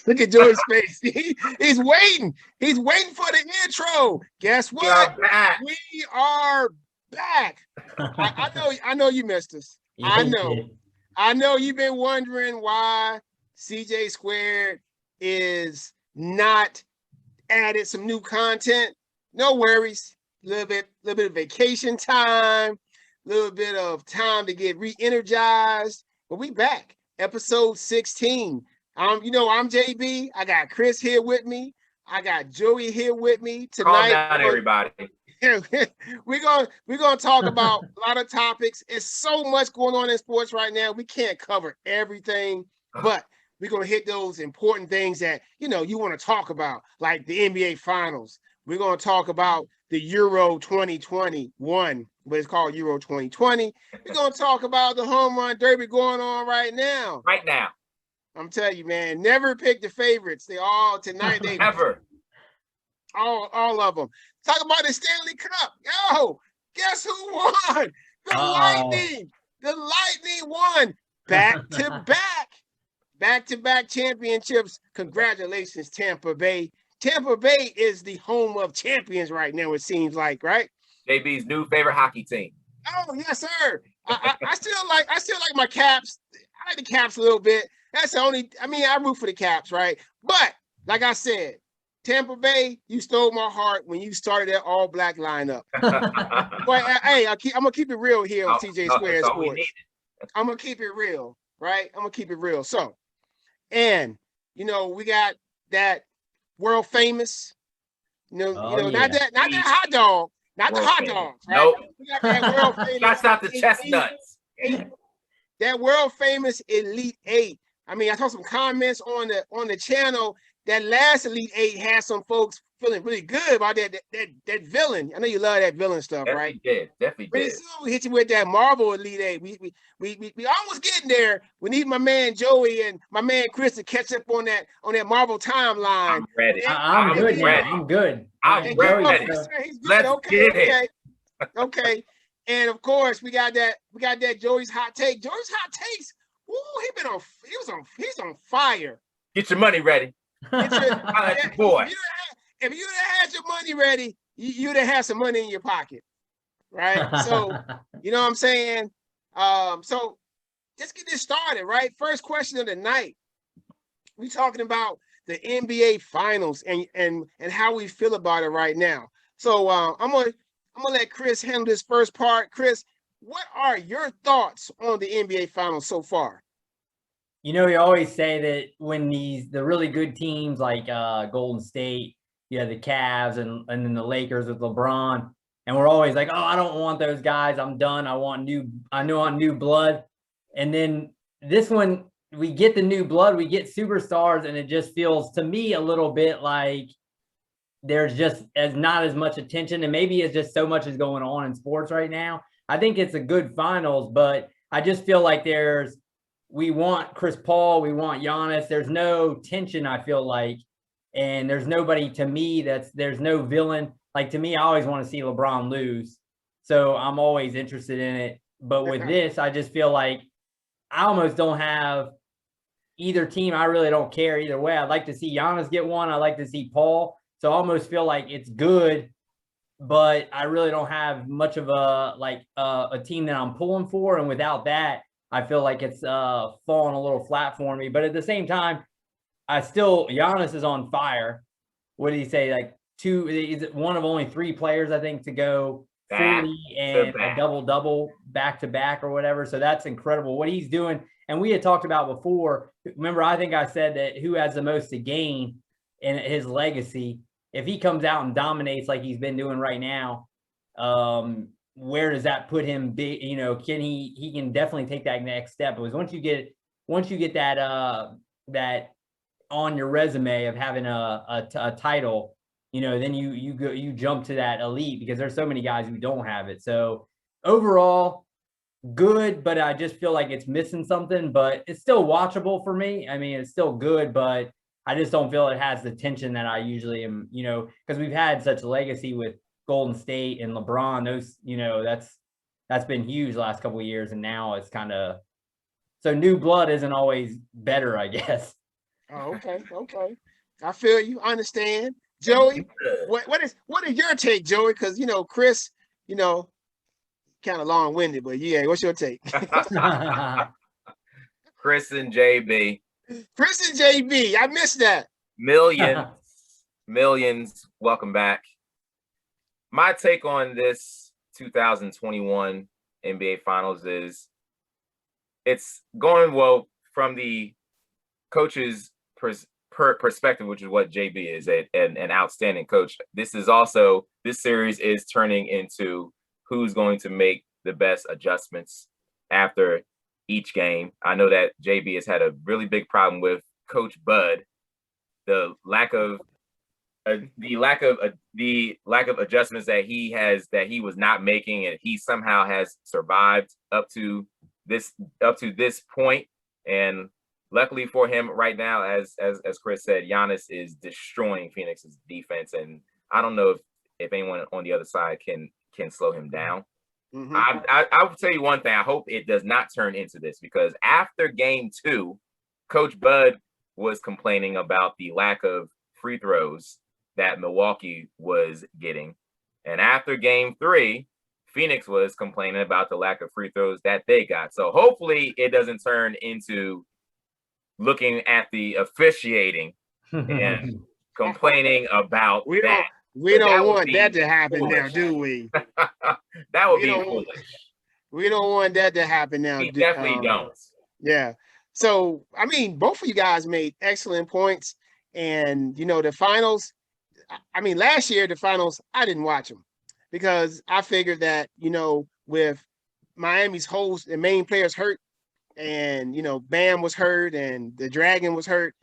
Look at Joey's face. He's waiting. He's waiting for the intro. Guess what? We are back. I know you missed us. I know you've been wondering why CJ Squared is not added some new content. No worries. A little bit of vacation time, a little bit of time to get re-energized. But we back. Episode 16. I'm JB. I got Chris here with me. I got Joey here with me tonight. Calm down, everybody. we're gonna talk about a lot of topics. It's so much going on in sports right now. We can't cover everything, but we're gonna hit those important things that you want to talk about, like the NBA Finals. We're gonna talk about the Euro 2021, but it's called Euro 2020. We're gonna talk about the Homerun Derby going on right now. Right now. I'm telling you, man, never pick the favorites. They all tonight. They never. All of them. Talk about the Stanley Cup. Yo, guess who won? The Lightning. The Lightning won back-to-back championships. Congratulations, Tampa Bay. Tampa Bay is the home of champions right now, it seems like, right? JB's new favorite hockey team. Oh, yes, sir. I still like my Caps. I like the Caps a little bit. That's the only, I root for the Caps, right? But like I said, Tampa Bay, you stole my heart when you started that all-black lineup. But hey, I'm gonna keep it real here on TJ Squared Sports. I'm gonna keep it real, right? I'm gonna keep it real. So, and we got that world famous, not that hot dog, not the hot dogs, right? Nope. We got that world famous. That's not the chestnuts. That world famous Elite Eight. I saw some comments on the channel. That last Elite Eight had some folks feeling really good about that villain. I know you love that villain stuff, right? Definitely did. We hit you with that Marvel Elite Eight. We almost getting there. We need my man Joey and my man Chris to catch up on that Marvel timeline. I'm ready. I'm good. I'm good. I'm ready. Let's get it. Okay. And of course, we got that Joey's hot take. Joey's hot takes. Ooh, he's on fire. Get your money ready. Boy. If you'd have had your money ready, you'd have had some money in your pocket, right? So, you know what I'm saying? So let's get this started, right? First question of the night. We're talking about the NBA Finals and how we feel about it right now. So I'm gonna let Chris handle this first part. Chris, what are your thoughts on the NBA Finals so far? You always say that when the really good teams like Golden State, you have the Cavs and then the Lakers with LeBron, and we're always like, oh, I don't want those guys. I'm done. I want new blood. And then this one, we get the new blood, we get superstars, and it just feels to me a little bit like there's just not as much attention, and maybe it's just so much is going on in sports right now. I think it's a good finals, but I just feel like we want Chris Paul, we want Giannis. There's no tension, I feel like, and there's nobody to me there's no villain. Like, to me, I always want to see LeBron lose, so I'm always interested in it. But with this, I just feel like I almost don't have either team. I really don't care either way. I'd like to see Giannis get one. I like to see Paul. So I almost feel like it's good, but I really don't have much of a team that I'm pulling for. And without that, I feel like it's falling a little flat for me. But at the same time, Giannis is on fire. What did he say? Like he's one of only 3 players, I think, to go 40 and a double back to back or whatever. So that's incredible what he's doing. And we had talked about before. Remember, I think I said that who has the most to gain in his legacy. If he comes out and dominates like he's been doing right now, where does that put him? Can he can definitely take that next step. Because once you get that on your resume of having a title, then you jump to that elite, because there's so many guys who don't have it. So overall, good, but I just feel like it's missing something. But it's still watchable for me. It's still good, but I just don't feel it has the tension that I usually am, because we've had such a legacy with Golden State and LeBron. Those, that's been huge the last couple of years. And now it's kind of, so new blood isn't always better, I guess. Oh, okay. I feel you. I understand. Joey, what is your take, Joey? Because Chris, kind of long-winded, but yeah, what's your take? Chris and JB. Chris and JB, I missed that. Millions. Welcome back. My take on this 2021 NBA Finals is it's going well from the coach's perspective, which is what JB is, an outstanding coach. This series is turning into who's going to make the best adjustments after each game. I know that JB has had a really big problem with Coach Bud, the lack of adjustments that he was not making, and he somehow has survived up to this point. And luckily for him right now, as Chris said, Giannis is destroying Phoenix's defense, and I don't know if anyone on the other side can slow him down. Mm-hmm. I will tell you one thing. I hope it does not turn into this, because after game 2, Coach Bud was complaining about the lack of free throws that Milwaukee was getting. And after game 3, Phoenix was complaining about the lack of free throws that they got. So hopefully it doesn't turn into looking at the officiating and complaining about that. We don't want that to happen foolish. Now, do we? That would be foolish. We don't want that to happen now. We definitely don't. Yeah. So, I mean, both of you guys made excellent points. And, the finals, last year, the finals, I didn't watch them because I figured that, with Miami's host, the main players hurt, and, Bam was hurt and the Dragon was hurt,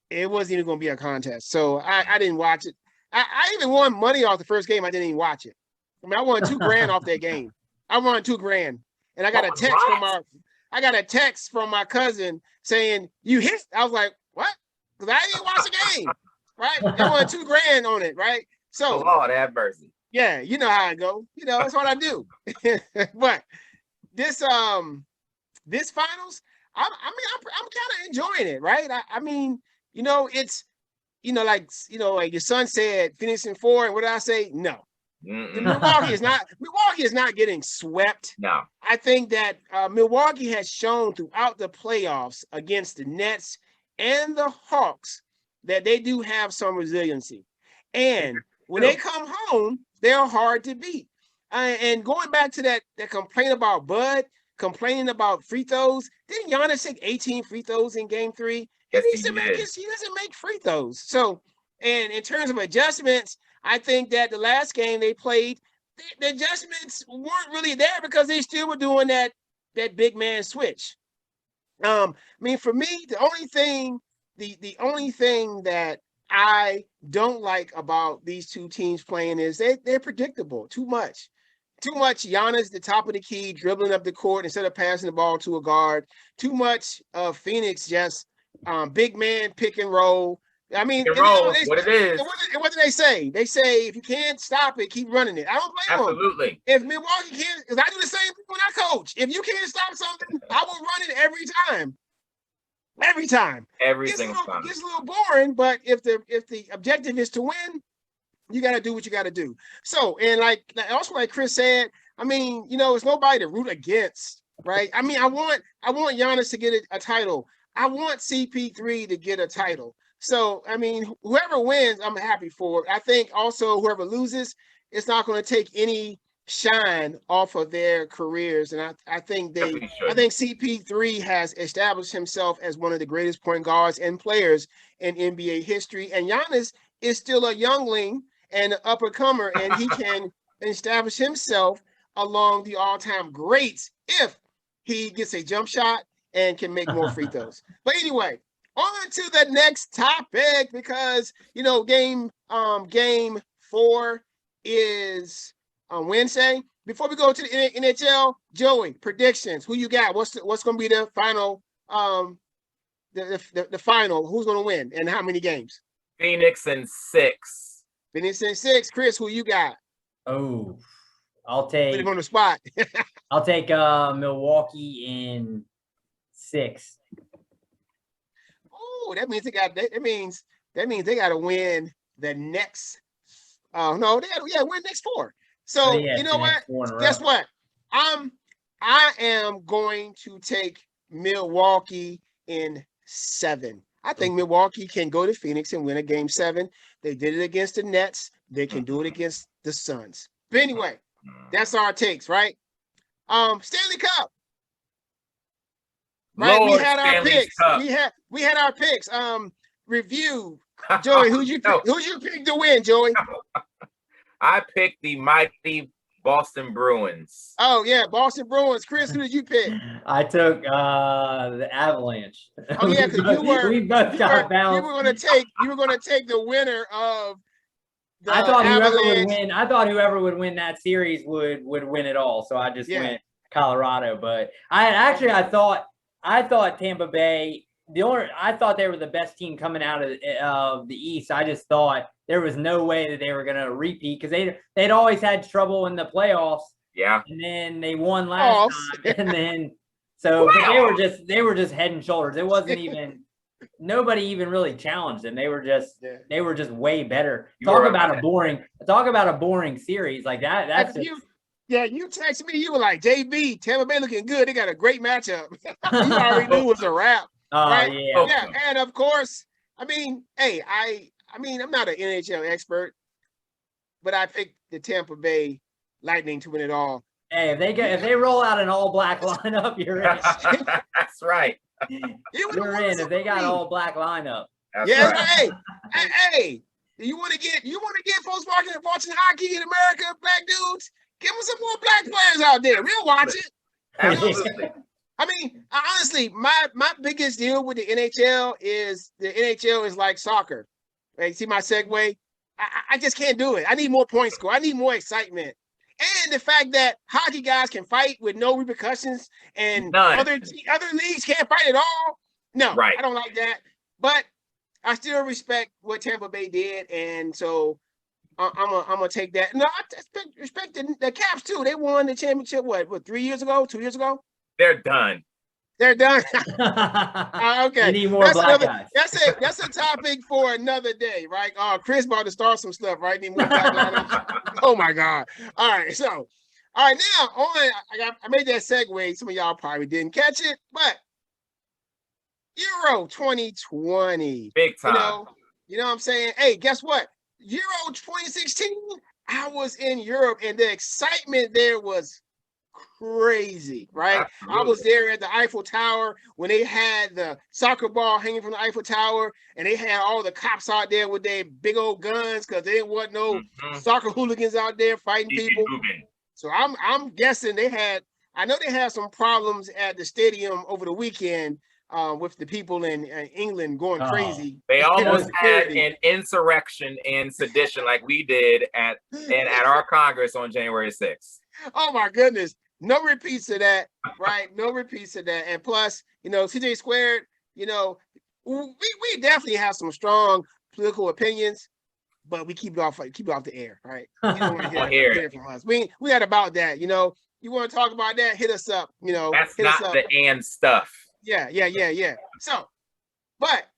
it wasn't even going to be a contest. So I didn't watch it. I even won money off the first game. I didn't even watch it. I won $2,000 off that game. I won $2,000, and I got a text from my cousin saying you hit. I was like, what? Because I didn't watch the game, right? I won $2,000 on it, right? So, Lord have mercy. Yeah, you know how I go. That's what I do. But this finals, I'm kind of enjoying it, right? It's. Like your son said, finishing 4, and what did I say? No. Milwaukee is not getting swept. No. I think that Milwaukee has shown throughout the playoffs against the Nets and the Hawks that they do have some resiliency. And when they come home, they're hard to beat. And going back to that complaint about Bud, complaining about free throws, didn't Giannis take 18 free throws in game 3? He doesn't make free throws. So, and in terms of adjustments, I think that the last game they played, the adjustments weren't really there because they still were doing that big man switch. For me, the only thing that I don't like about these two teams playing is they're predictable too much. Too much Giannis, the top of the key, dribbling up the court instead of passing the ball to a guard. Too much of Phoenix just big man pick and roll. What it is. What do they say? They say if you can't stop it, keep running it. I don't blame them. Absolutely. If Milwaukee can't, because I do the same thing when I coach. If you can't stop something, I will run it every time. Every time. Every single time. It's a little boring, but if the objective is to win, you got to do what you got to do. So, and like Chris said, it's nobody to root against, right? I want Giannis to get a title. I want CP3 to get a title. So, whoever wins, I'm happy for it. I think also whoever loses, it's not going to take any shine off of their careers. And I think CP3 has established himself as one of the greatest point guards and players in NBA history. And Giannis is still a youngling and an up-and-comer, and he can establish himself along the all-time greats if he gets a jump shot and can make more free throws. But anyway, on to the next topic, because game 4 is on Wednesday. Before we go to the NHL, Joey, predictions. Who you got? What's going to be the final? The final. Who's going to win and how many games? Phoenix in 6. Phoenix in 6. Chris, who you got? Oh, I'll take. Put him on the spot. I'll take Milwaukee in 6. Oh, that means they got that means they got to win the next. No, they got to win next 4. So you know what? Guess what? I am going to take Milwaukee in 7. I think Milwaukee can go to Phoenix and win a game 7. They did it against the Nets. They can do it against the Suns. But anyway, that's our takes, right? Stanley Cup. Right, Lord we had our Stanley's picks. Cup. We had our picks. Review. Joey, who'd you pick to win, Joey? I picked the mighty Boston Bruins. Oh yeah, Boston Bruins. Chris, who did you pick? I took the Avalanche. Oh yeah, because you were going to take the winner of the I thought Avalanche. whoever would win. I thought whoever would win that series would win it all. So I just went Colorado. But I thought Tampa Bay. I thought they were the best team coming out of the East. I just thought there was no way that they were going to repeat because they'd always had trouble in the playoffs. Yeah, and then they won last time, and then but they were just head and shoulders. It wasn't even nobody even really challenged them. They were just way better. Talk about a boring series like that. That's you texted me. You were like, JB, Tampa Bay looking good. They got a great matchup. You already knew it was a wrap. Right? Yeah, and of course, I mean, hey, I'm not an NHL expert, but I picked the Tampa Bay Lightning to win it all. Hey, if they roll out an all black lineup, you're in. That's right. You're in if they got an all black lineup. That's right. Hey, you want to get folks watching hockey in America, black dudes? Give them some more black players out there. We'll watch it. Absolutely. I mean, honestly, my biggest deal with the NHL is like soccer. Right? See my segue? I just can't do it. I need more point score. I need more excitement. And the fact that hockey guys can fight with no repercussions and other leagues can't fight at all. No, right. I don't like that. But I still respect what Tampa Bay did. And so I'm gonna take that. No, I respect the Caps too. They won the championship, what 2 years ago? They're done. They're done. Okay. You need more black guys. That's a topic for another day, right? Chris about to start some stuff, right? Need more black guys. Oh my God. All right. So, all right, now I made that segue. Some of y'all probably didn't catch it, but Euro 2020. Big time. You know what I'm saying? Hey, guess what? Euro 2016, I was in Europe and the excitement there was crazy, right? Absolutely. I was there at the Eiffel Tower when they had the soccer ball hanging from the Eiffel Tower, and they had all the cops out there with their big old guns because there wasn't no soccer hooligans out there fighting people. So I'm guessing I know they had some problems at the stadium over the weekend with the people in England going crazy. They almost had an insurrection and sedition like we did at our Congress on January 6th. Oh my goodness. No repeats of that, right? No repeats of that. And plus, CJ Squared, we definitely have some strong political opinions, but we keep it off the air, right? You don't want to hear it from us. We got about that, You want to talk about that? Hit us up, That's not the and stuff. Yeah. So, but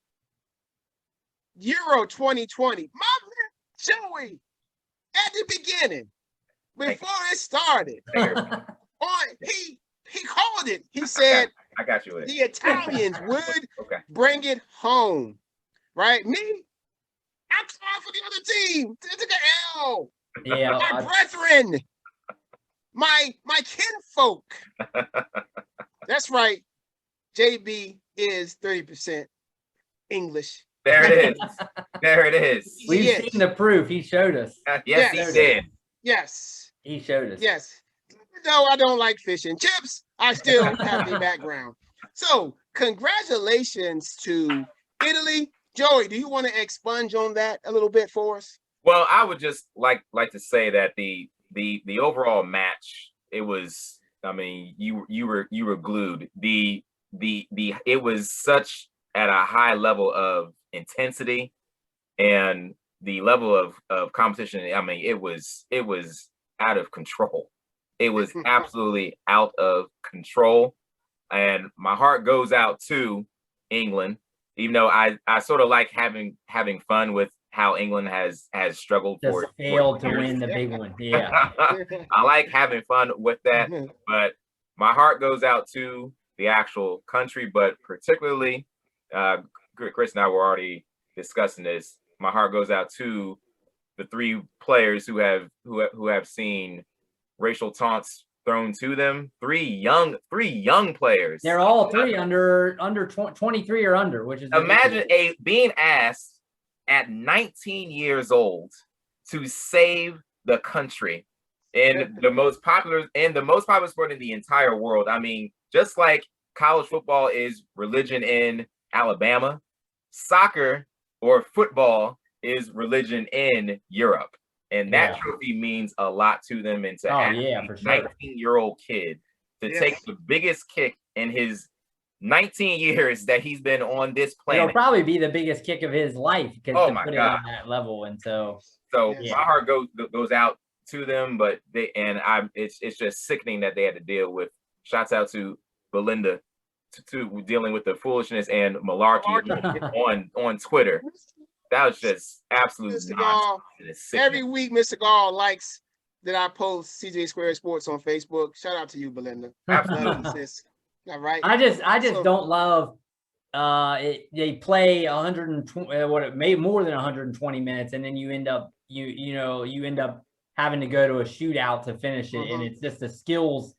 Euro 2020, my man Joey, at the beginning, before it started, he called it. He said, I got you. The Italians would bring it home, right? Me, I'm sorry for the other team. They took an L. Yeah, my brethren, my kinfolk. That's right. JB is 30% English. There it is. There it is. We've seen the proof. He showed us. Yes, he did. Yes. He showed us. Yes. Though I don't like fish and chips, I still have the background. So congratulations to Italy. Joey, do you want to expunge on that a little bit for us? Well, I would just like to say that the overall match, it was, I mean, you were glued. It was such at a high level of intensity and the level of competition. I mean, it was out of control. It was absolutely out of control. And my heart goes out to England even though I sort of like having fun with how England has struggled Just for failed to years. win the big one. Yeah. I like having fun with that, but my heart goes out to the actual country, but particularly, Chris and I were already discussing this. My heart goes out to the 3 players who have seen racial taunts thrown to them. 3 young players. They're all 3 under 23 or under, which is imagine being asked at 19 years old to save the country in the most popular sport in the entire world. I mean, just like college football is religion in Alabama, soccer or football is religion in Europe. And that trophy means a lot to them. And to have a 19-year-old kid to take the biggest kick in his 19 years that he's been on this planet. It'll probably be the biggest kick of his life because oh to my put God. it on that level. And so my heart goes out to them, but it's just sickening that they had to deal with. Shouts out to Belinda to dealing with the foolishness and malarkey on Twitter. That was just absolute nonsense. Every week, Mr. Gall likes that I post CJ Squared Sports on Facebook. Shout out to you, Belinda. Absolutely. All right. I just don't love they play 120 more than 120 minutes, and then you end up having to go to a shootout to finish it, and it's just a skills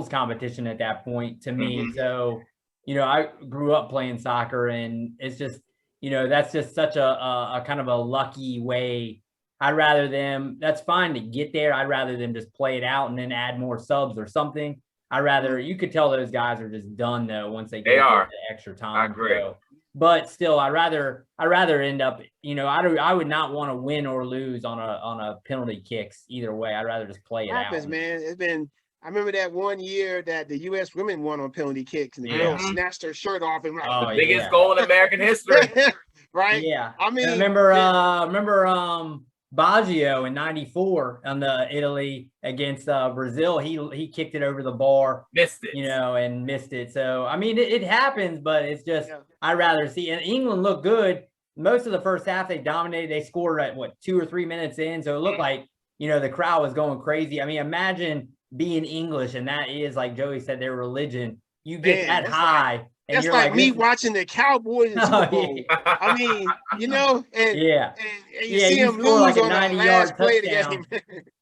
competition at that point to me. So I grew up playing soccer, and it's just that's just such a kind of a lucky way. I'd rather them, that's fine to get there. I'd rather them just play it out and then add more subs or something. You could tell those guys are just done though once they get the extra time. I agree. So, but still, I'd rather end up, I would not want to win or lose on a penalty kicks either way. I'd rather just play it out. Man. I remember that one year that the U.S. women won on penalty kicks, and the girl snatched her shirt off and the biggest goal in American history. Right? Yeah. I mean, remember Baggio in '94 on the Italy against Brazil. He kicked it over the bar, missed it, and missed it. So I mean, it happens, but it's just I'd rather see. And England looked good most of the first half. They dominated. They scored at 2 or 3 minutes in, so it looked like the crowd was going crazy. I mean, imagine being English, and that is, like Joey said, their religion. You get that high. That's like me watching the Cowboys in Super Bowl. I mean, and you see them lose like on the last play of the game.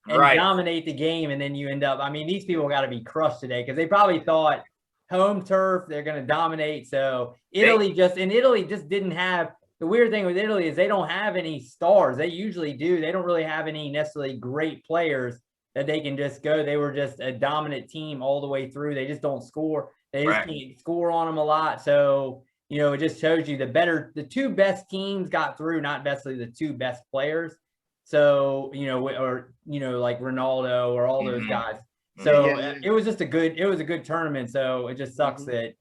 And dominate the game, and then you end up, I mean, these people got to be crushed today because they probably thought home turf, they're going to dominate. So Italy just didn't have, the weird thing with Italy is they don't have any stars. They usually do. They don't really have any necessarily great players that they can just go. They were just a dominant team all the way through. They just don't score. They just can't score on them a lot. So, it just shows you the 2 best teams got through, not necessarily the 2 best players. So, like Ronaldo or all those guys. So it was just a good tournament. So it just sucks that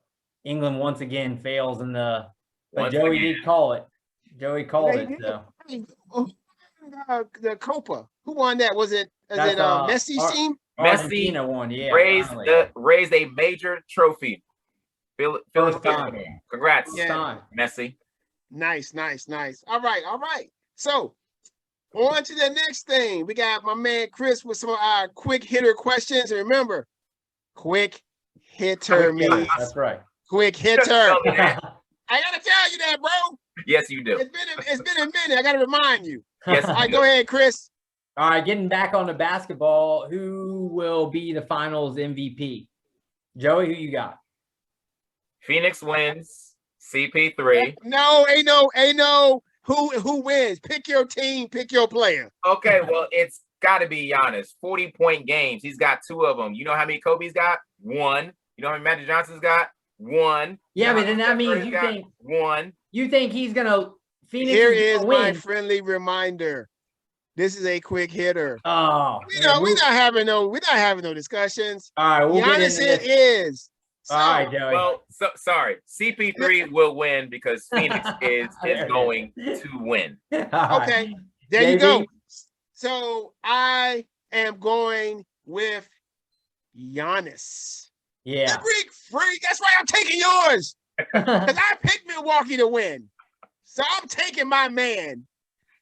England once again fails but Joey did call it. Joey called it. So the Copa, who won that? Was it Messi's team? Messi won, raised a major trophy. Congrats, Messi. Nice. All right. So on to the next thing. We got my man Chris with some of our quick hitter questions. And remember, quick hitter means that's right. Quick hitter. I gotta tell you that, bro. Yes, you do. It's been a minute. I gotta remind you. Yes. All right, go ahead, Chris. All right, getting back on the basketball, who will be the finals MVP? Joey, who you got? Phoenix wins. CP3. No, ain't no. Who wins? Pick your team, pick your player. Okay, well, it's got to be Giannis. 40-point games. He's got 2 of them. You know how many Kobe's got? 1. You know how many Magic Johnson's got? 1. Yeah, but then that means you think 1. You think he's gonna Phoenix? Here is my friendly reminder. This is a quick hitter. Oh, we're not having no discussions. All right, Giannis is. So, all right, Joey. Well, sorry. CP3 will win because Phoenix is going to win. Okay, there you go. So I am going with Giannis. Yeah. The Greek freak. That's right. I'm taking yours. Because I picked Milwaukee to win. So I'm taking my man.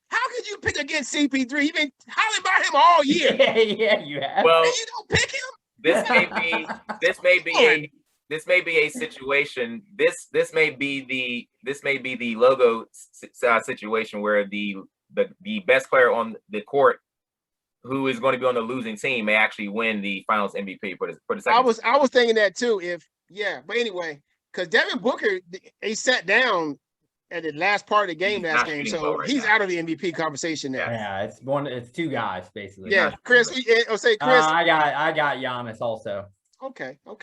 How could you pick against CP3? You've been hollering about him all year. Yeah, you have. Well, and you don't pick him? This may be a situation. This may be the logo situation where the best player on the court who is going to be on the losing team may actually win the finals MVP for the second. I was thinking that too. But anyway, because Devin Booker, he sat down at the last part of the game last game, so he's out of the MVP conversation now. Yeah, it's two guys basically. Yeah, Chris. Chris. I got Giannis also. Okay. All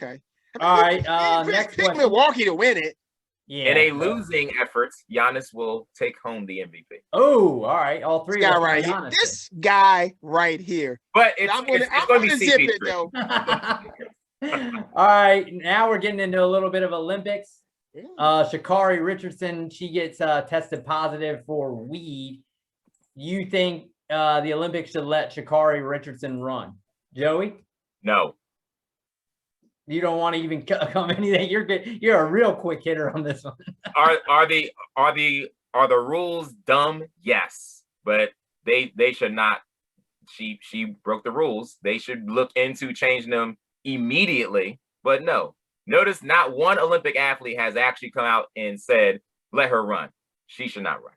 right. Next pick question. Milwaukee to win it. Yeah. In a losing effort, Giannis will take home the MVP. Oh, all right. All three. This guy right here. But I'm going to zip it though. All right. Now we're getting into a little bit of Olympics. Sha'Carri Richardson, she gets tested positive for weed. You think the Olympics should let Sha'Carri Richardson run? Joey? No. You don't want to even come anything. You're good. You're a real quick hitter on this one. Are the rules dumb? Yes, but they should not. She broke the rules. They should look into changing them immediately. But no. Notice not one Olympic athlete has actually come out and said, let her run. She should not run.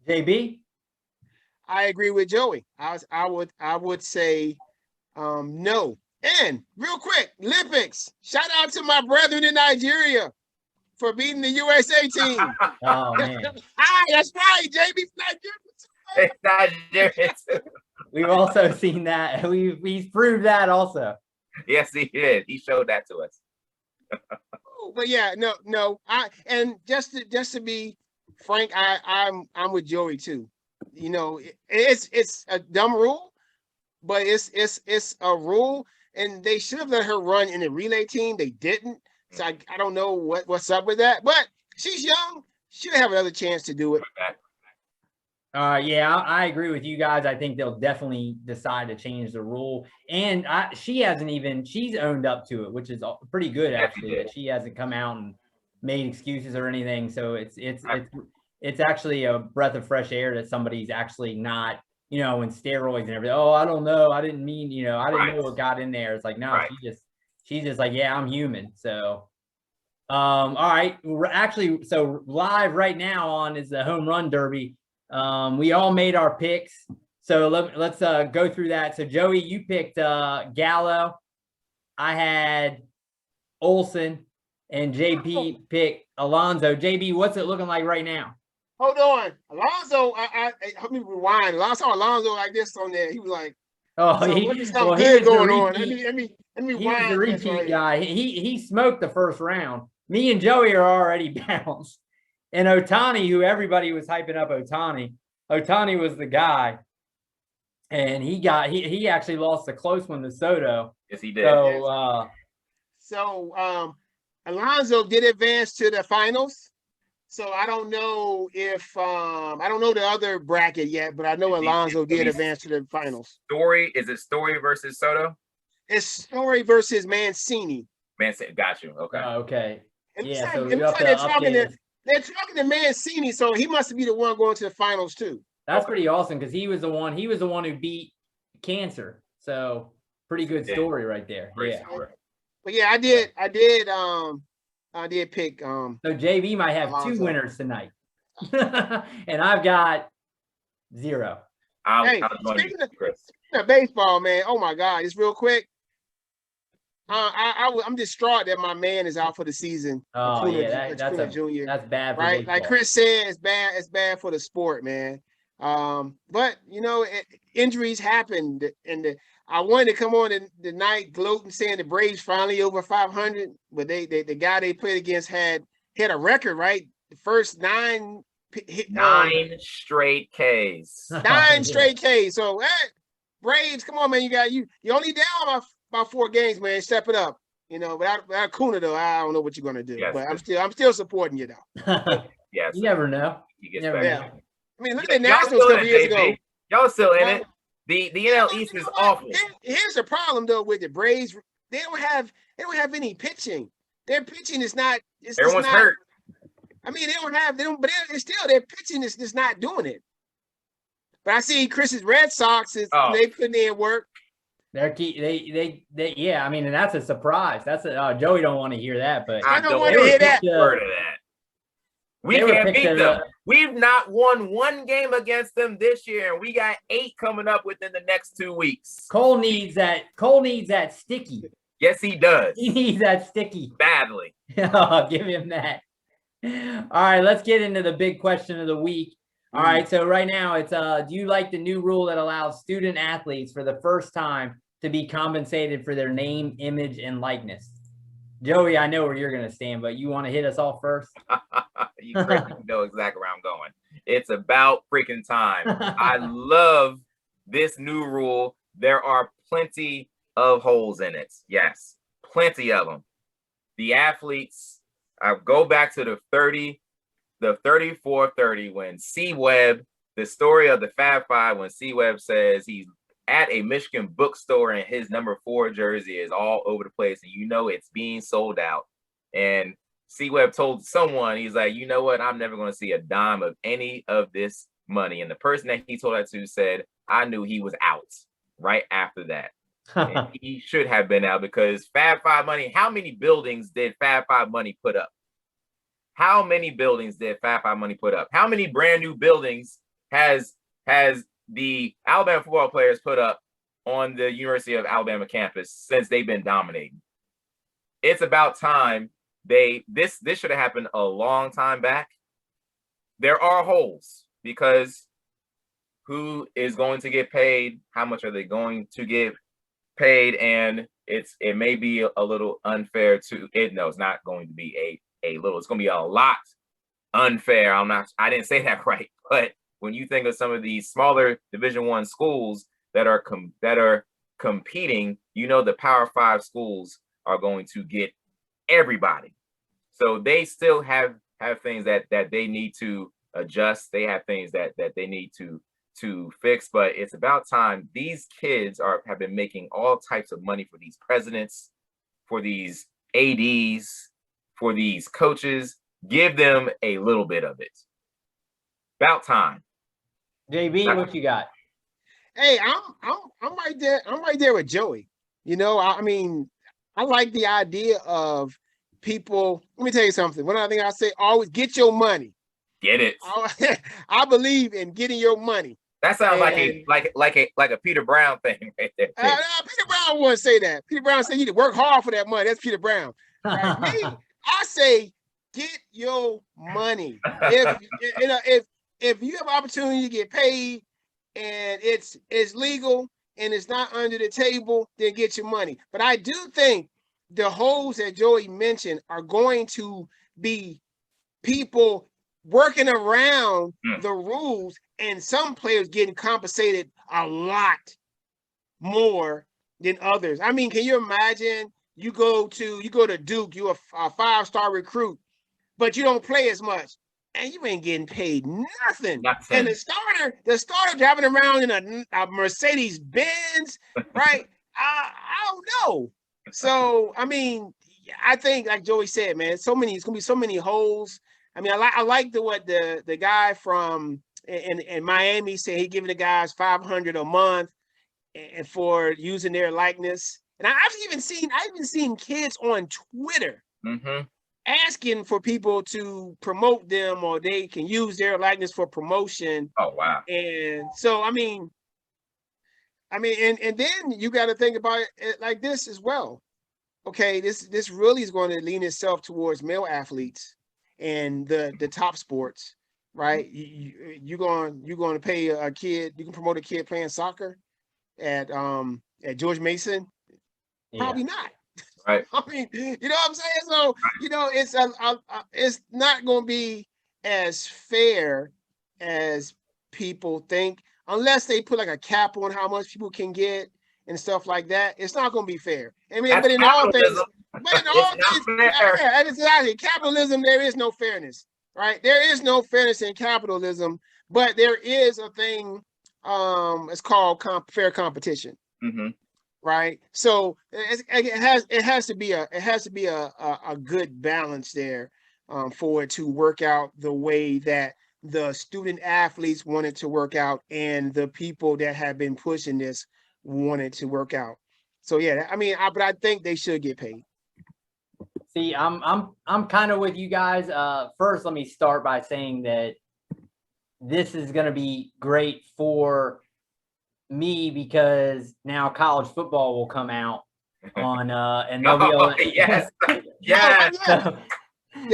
JB? I agree with Joey. I would say no. And real quick, Olympics. Shout out to my brethren in Nigeria for beating the USA team. Oh, man. That's right. JB's Nigeria. We've also seen that. We've proved that also. Yes, he did. He showed that to us. But yeah, no. And just to be frank, I'm with Joey too. You know, it's a dumb rule, but it's a rule, and they should have let her run in the relay team. They didn't, so I don't know what's up with that. But she's young; she'll have another chance to do it. Yeah, I agree with you guys. I think they'll definitely decide to change the rule. And she's owned up to it, which is pretty good actually. That she hasn't come out and made excuses or anything. So it's actually a breath of fresh air that somebody's actually not, in steroids and everything. Oh, I don't know. I didn't mean, I didn't know what got in there. It's like, no, she's just like, yeah, I'm human. So, all right. Actually, so live right now on is the Homerun Derby. We all made our picks, so let's go through that. So Joey, you picked Gallo. I had Olsen, and JP picked Alonso. JB, what's it looking like right now? Hold on, Alonso. Let me rewind. I saw Alonso like this on there. He was like, "Oh, so good going on." Let me He was the repeat guy. He smoked the first round. Me and Joey are already bounced. And Ohtani, who everybody was hyping up, Ohtani was the guy, and he actually lost a close one to Soto. Yes, he did. So Alonso did advance to the finals. So I don't know if I don't know the other bracket yet, but I know Alonso did advance to the finals. Is it Story versus Soto? It's Story versus Mancini. Mancini, got you. Okay. Okay. And yeah. So they're talking to Mancini, so he must be the one going to the finals too. That's pretty awesome because he was the one who beat cancer. So pretty good story right there. Yeah. But yeah, I did pick so JB might have Alonso. 2 winners tonight. And I've got 0. Speaking of baseball, man, oh my God, it's real quick. I'm distraught that my man is out for the season. Oh yeah, that's bad. For right, baseball. like Chris said, it's bad. It's bad for the sport, man. But injuries happen, and I wanted to come on the night gloating, saying the Braves finally over 500, but the guy they played against had a record, right? The first 9 straight Ks. 9 straight Ks. So, hey, Braves, come on, man, you only down about 4 games, man. Step it up. Without Acuna, though, I don't know what you're gonna do. Yes, but I'm still supporting you though. Yes. You never know. You never know. I mean, look at the Nationals a couple years ago. Y'all still in it. The NL East is awful. Here's the problem though with the Braves. They don't have any pitching. their pitching is not. Everyone's hurt. I mean, but it's still their pitching is just not doing it. But I see Chris's Red Sox they putting in work. Yeah. I mean, and that's a surprise. Joey don't want to hear that, but I don't want to hear that. Word of that. We can't beat them. We've not won one game against them this year, and we got 8 coming up within the next 2 weeks. Cole needs that sticky. Yes, he does. He needs that sticky badly. Give him that. All right, let's get into the big question of the week. All right, so right now it's do you like the new rule that allows student athletes for the first time to be compensated for their name, image, and likeness? Joey, I know where you're going to stand, but you want to hit us all first? You know exactly where I'm going. It's about freaking time. I love this new rule. There are plenty of holes in it. Yes, plenty of them. The athletes, I go back to the 34-30 when C-Webb, the story of the Fab Five, when C-Webb says he's at a Michigan bookstore and his number 4 jersey is all over the place, and you know it's being sold out. And C-Webb told someone, he's like, you know what? I'm never going to see a dime of any of this money. And the person that he told that to said, I knew he was out right after that. And he should have been out because Fab Five money, how many buildings did Fab Five money put up? How many buildings did Fab Five money put up? How many brand new buildings has the Alabama football players put up on the University of Alabama campus since they've been dominating? It's about time this should have happened a long time back. There are holes because who is going to get paid? How much are they going to get paid? And it may be a little unfair to it. No, it's not going to be a little. It's going to be a lot unfair. I didn't say that right, but when you think of some of these smaller Division I schools that are competing, you know the Power 5 schools are going to get everybody. So they still have things that they need to adjust. They have things that they need to fix, but it's about time. These kids have been making all types of money for these presidents, for these ADs, for these coaches. Give them a little bit of it. About time. JB, what you got? Hey, I'm right there. I'm right there with Joey. You know, I mean, I like the idea of people. Let me tell you something. One other thing I say: always get your money. Get it. I believe in getting your money. That sounds like a Peter Brown thing right there. Peter Brown wouldn't say that. Peter Brown said you need to work hard for that money. That's Peter Brown. Right? Me, I say get your money. If you have an opportunity to get paid and it's legal and it's not under the table, then get your money. But I do think the holes that Joey mentioned are going to be people working around the rules and some players getting compensated a lot more than others. I mean, can you imagine you go to Duke, you're a 5-star recruit, but you don't play as much. And you ain't getting paid nothing. And the starter driving around in a Mercedes Benz, right? I don't know. So I mean, I think like Joey said, man, it's gonna be so many holes. I mean, I like what the guy from in Miami said. He giving the guys $500 a month and for using their likeness. And I've even seen kids on Twitter. Asking for people to promote them or they can use their likeness for promotion. Oh, wow. And so, I mean, and then you got to think about it like this as well. Okay, this really is going to lean itself towards male athletes and the top sports, right? You're going to pay a kid, you can promote a kid playing soccer at George Mason? Yeah. Probably not. Right. I mean, you know what I'm saying? So, you know, it's not going to be as fair as people think unless they put like a cap on how much people can get and stuff like that. It's not going to be fair. I mean, but in all things, exactly, capitalism, there is no fairness, right? There is no fairness in capitalism, but there is a thing. It's called fair competition. right? So it has to be a good balance there, for it to work out the way that the student athletes want it to work out and the people that have been pushing this want it to work out. So yeah, I mean, but I think they should get paid. See, I'm kind of with you guys. First, let me start by saying that this is going to be great for me because now college football will come out on and they'll be able to, yes.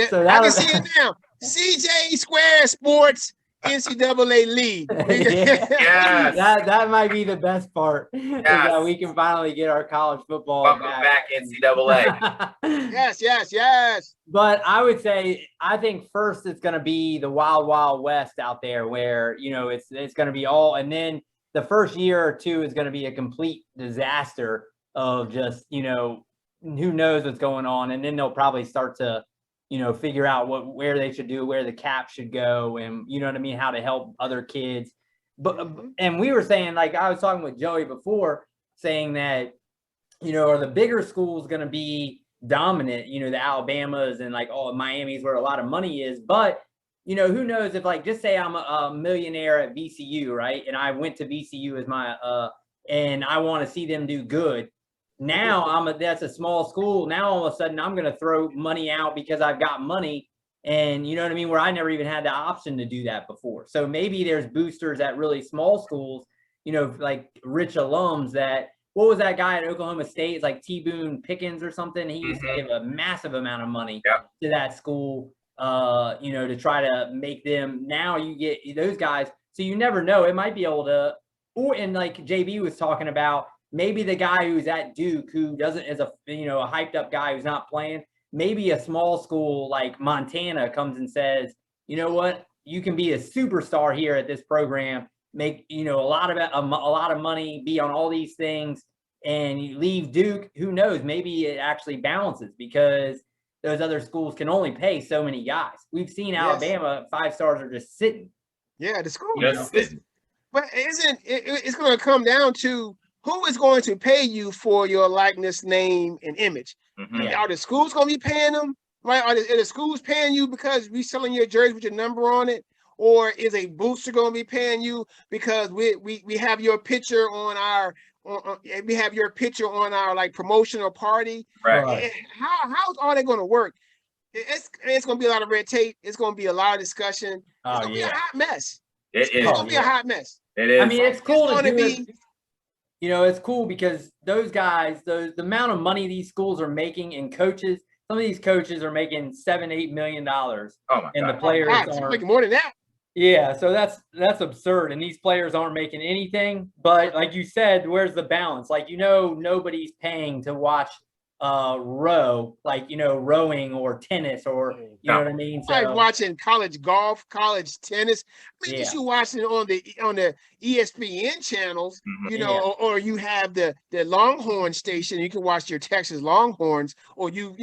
So I can see it now. CJ Square Sports NCAA league. Yes. That might be the best part. Yes. Is that we can finally get our college football back NCAA. Yes. But I would say, I think first it's going to be the wild, wild west out there where, you know, it's going to be all, and then the first year or two is going to be a complete disaster of just, you know, who knows what's going on. And then they'll probably start to, you know, figure out where they should do, where the cap should go, and you know what I mean, how to help other kids. But and we were saying, like I was talking with Joey before, saying that, you know, are the bigger schools going to be dominant? You know, the Alabamas and like all Miami's where a lot of money is. But you know, who knows if, like, just say I'm a millionaire at VCU, right? And I went to VCU as my and I want to see them do good. Now that's a small school. Now all of a sudden I'm going to throw money out because I've got money, and you know what I mean, where I never even had the option to do that before. So maybe there's boosters at really small schools, you know, like rich alums that, what was that guy at Oklahoma State? It's like T. Boone Pickens or something. He used to give a massive amount of money to that school, you know, to try to make them. Now you get those guys. So you never know. It might be able to, and like JB was talking about, maybe the guy who's at Duke who doesn't, is a, you know, a hyped up guy who's not playing, maybe a small school like Montana comes and says, you know what, you can be a superstar here at this program, make, you know, a lot of money, be on all these things, and you leave Duke, who knows, maybe it actually balances because those other schools can only pay so many guys. We've seen Alabama 5 stars are just sitting. Yeah, the school. But it's going to come down to who is going to pay you for your likeness, name, and image. Are the schools going to be paying them? Right? Are the schools paying you because we selling your jersey with your number on it? Or is a booster going to be paying you because we have your picture on our like promotional party? Right. How's all that going to work? It's going to be a lot of red tape. It's going to be a lot of discussion. It's going to be a hot mess. It's going to be a hot mess. It is. I mean, it's cool to do it. You know, it's cool because those guys, the amount of money these schools are making, and coaches, some of these coaches are making $7-8 million. Oh my God. And the players are making more than that. Yeah, so that's absurd, and these players aren't making anything. But like you said, where's the balance? Like, you know, nobody's paying to watch row, like, you know, rowing or tennis, or you know what I mean. So like watching college golf, college tennis. I mean, you watching it on the ESPN channels, you know, or you have the Longhorn station. You can watch your Texas Longhorns, or you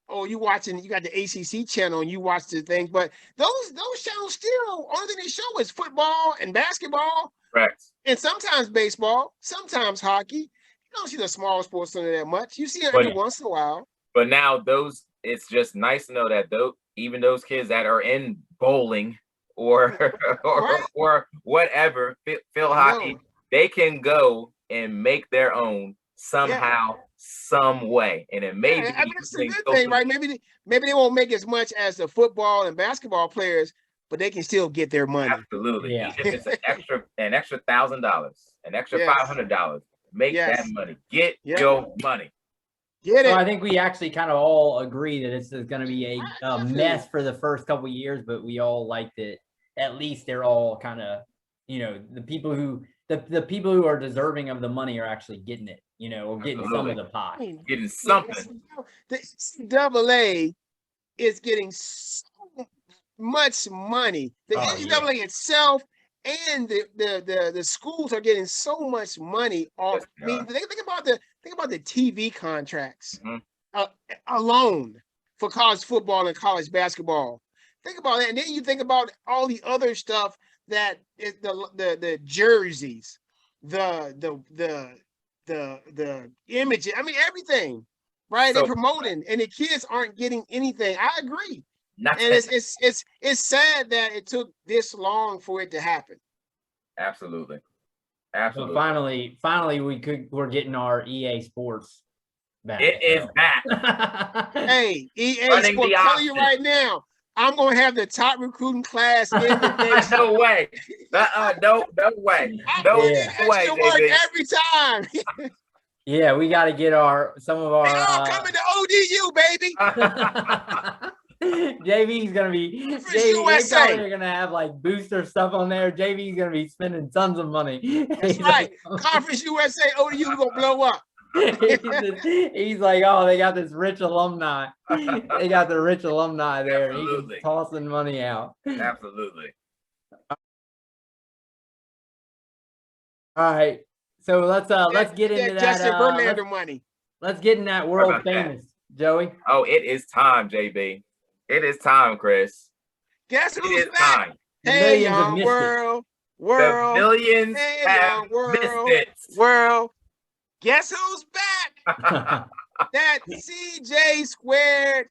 watching, you got the ACC channel and you watch the things. But those channels still, only thing they show is football and basketball, correct, and sometimes baseball, sometimes hockey. You don't see the small sports center that much. You see it every once in a while. But now it's just nice to know that even those kids that are in bowling or whatever, field hockey, they can go and make their own somehow, some way. And it may be that's a good thing, right? Maybe they won't make as much as the football and basketball players, but they can still get their money. Absolutely. Yeah. Even if it's an extra $1,000, an extra $500. Make that money. Get your money. Get it. So I think we actually kind of all agree that this is going to be a mess for the first couple of years, but we all liked it. At least they're all kind of, you know, the people who are deserving of the money are actually getting it, you know, or getting some of the pie. Getting something. The NCAA is getting so much money. The NCAA itself and the schools are getting so much money off. I mean, think about the TV contracts alone for college football and college basketball. Think about that, and then you think about all the other stuff that is the jerseys, the the image. I mean, everything, right? They're promoting, and the kids aren't getting anything. I agree. And it's sad that it took this long for it to happen. Absolutely. So finally we're getting our EA Sports back. It is back. Hey, EA Sports, I'm telling you right now, I'm gonna have the top recruiting class in the nation. No way. No way. I'm putting in extra work every time. Yeah, we got to get some of our. They all coming to ODU, baby. JV's gonna be. They're gonna have like booster stuff on there. JV's gonna be spending tons of money. That's right. Conference USA, ODU gonna blow up. He's like, oh, they got this rich alumni. They got the rich alumni there. Absolutely. He's tossing money out. Absolutely. All right. So let's get into that. Justin Verlander money. Let's get in that world famous, Joey. Oh, it is time, JB. It is time, Chris. Guess who's it is back? time. Hey, young world. The millions have missed it. World. Guess who's back? That CJ Squared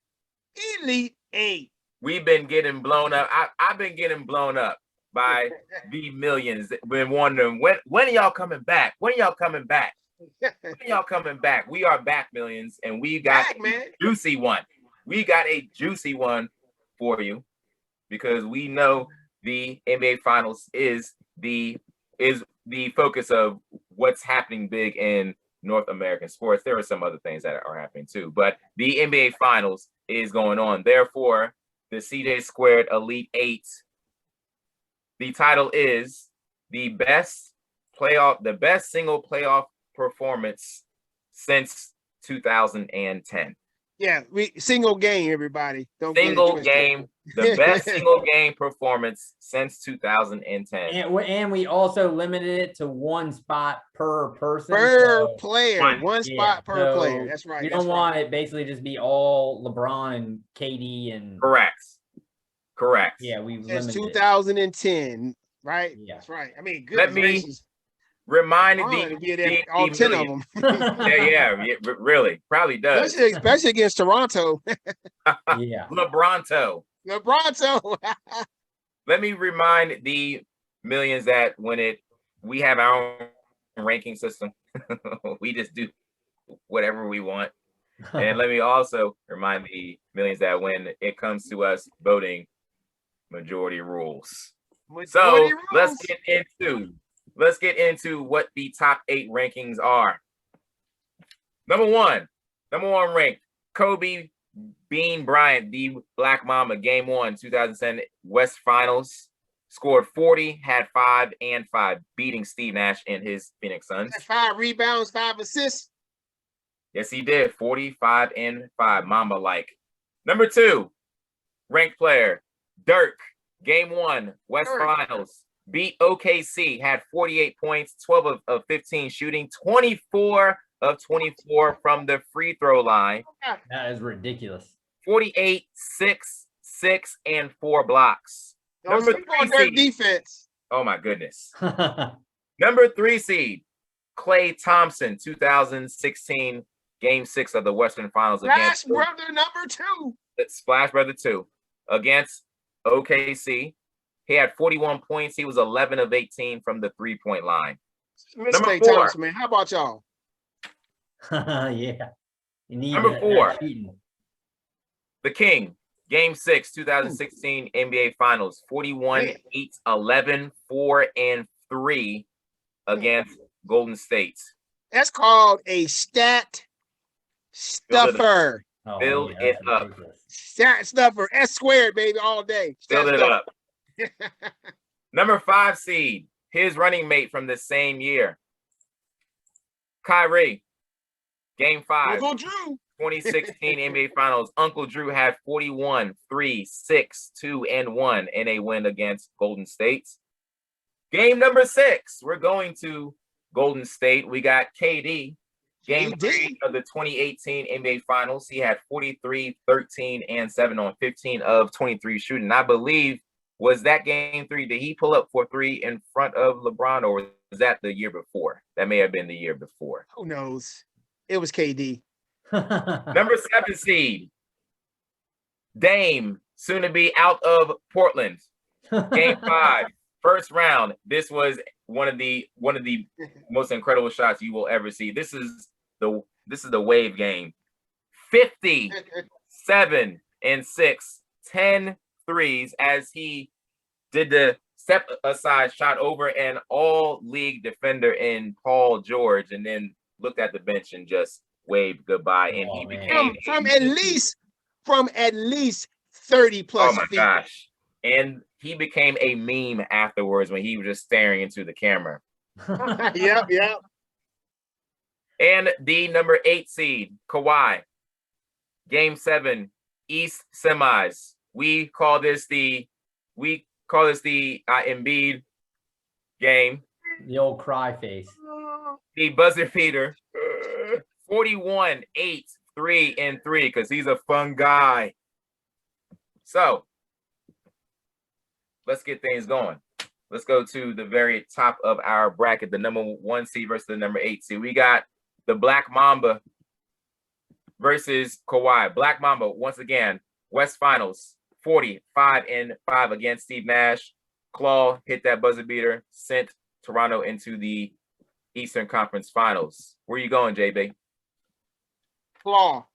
Elite 8. We've been getting blown up. I've been getting blown up by the millions. Been wondering when are y'all coming back? When are y'all coming back? When are y'all coming back? We are back, millions, and we got a juicy one. We got a juicy one for you because we know the NBA Finals is the focus of what's happening big in North American sports. There are some other things that are happening too, but the NBA Finals is going on. Therefore, the CJ Squared Elite 8. The title is the best single playoff performance since 2010. Yeah, single game, everybody. Single game, the best single game performance since 2010. And we also limited it to one spot per person. Player. One spot per player. That's right. We don't want it basically just be all LeBron and KD and Correct. Yeah, we since 2010, right? Yeah. That's right. I mean, let me remind all 10 of them. yeah, really, probably does. Especially against Toronto. Yeah. LeBronto. Let me remind the millions that we have our own ranking system. We just do whatever we want. And let me also remind the millions that when it comes to us voting, majority rules. Let's get into what the top 8 rankings are. Number one ranked, Kobe Bean Bryant, the Black Mamba, Game 1, 2010 West Finals. Scored 40, had 5 and 5, beating Steve Nash and his Phoenix Suns. 5 rebounds, 5 assists. Yes, he did. 45 and 5, Mamba-like. Number 2, ranked player, Dirk, Game 1, West Finals. Beat OKC, had 48 points, 12 of 15 shooting, 24 of 24 from the free throw line. That is ridiculous. 48, 6, and 4 blocks. Number 3 seed. Defense. Oh my goodness. Number 3 seed, Klay Thompson, 2016 Game 6 of the Western Finals. Splash Brother number 2. Splash Brother 2 against OKC. He had 41 points. He was 11 of 18 from the 3-point line. Number 4, Thompson, man. How about y'all? Yeah. Number 4, the King, Game 6, 2016 NBA Finals, 41, 8, 11, 4, and 3 against Golden State. That's called a stat stuffer. Build it up. Stat stuffer. S squared, baby, all day. Build it up. Number 5 seed, his running mate from the same year, Kyrie, Game 5, Uncle Drew. 2016 NBA Finals. Uncle Drew had 41, 3, 6, 2, and 1 in a win against Golden State. Game number 6, we're going to Golden State. We got KD, Game 3 of the 2018 NBA Finals. He had 43, 13, and 7 on 15 of 23 shooting. I believe, was that Game 3? Did he pull up for 3 in front of LeBron, or was that the year before? That may have been the year before. Who knows? It was KD. Number 7 seed, Dame, soon to be out of Portland. Game 5, first round. This was one of the most incredible shots you will ever see. This is the wave game. 57 and 6, 10 threes as he did the step aside shot over an all-league defender in Paul George, and then looked at the bench and just waved goodbye. And he became from at least 30 plus. Oh my gosh! And he became a meme afterwards when he was just staring into the camera. Yep. And the number 8 seed, Kawhi, Game 7, East semis. We call this the Embiid game. The old cry face. The buzzer beater. 41, 8, 3, and 3, because he's a fun guy. So let's get things going. Let's go to the very top of our bracket, the number 1 seed versus the number 8 seed. We got the Black Mamba versus Kawhi. Black Mamba, once again, West Finals, 45 and 5 against Steve Nash. Claw hit that buzzer beater, sent Toronto into the Eastern Conference Finals. Where you going, JB? Claw.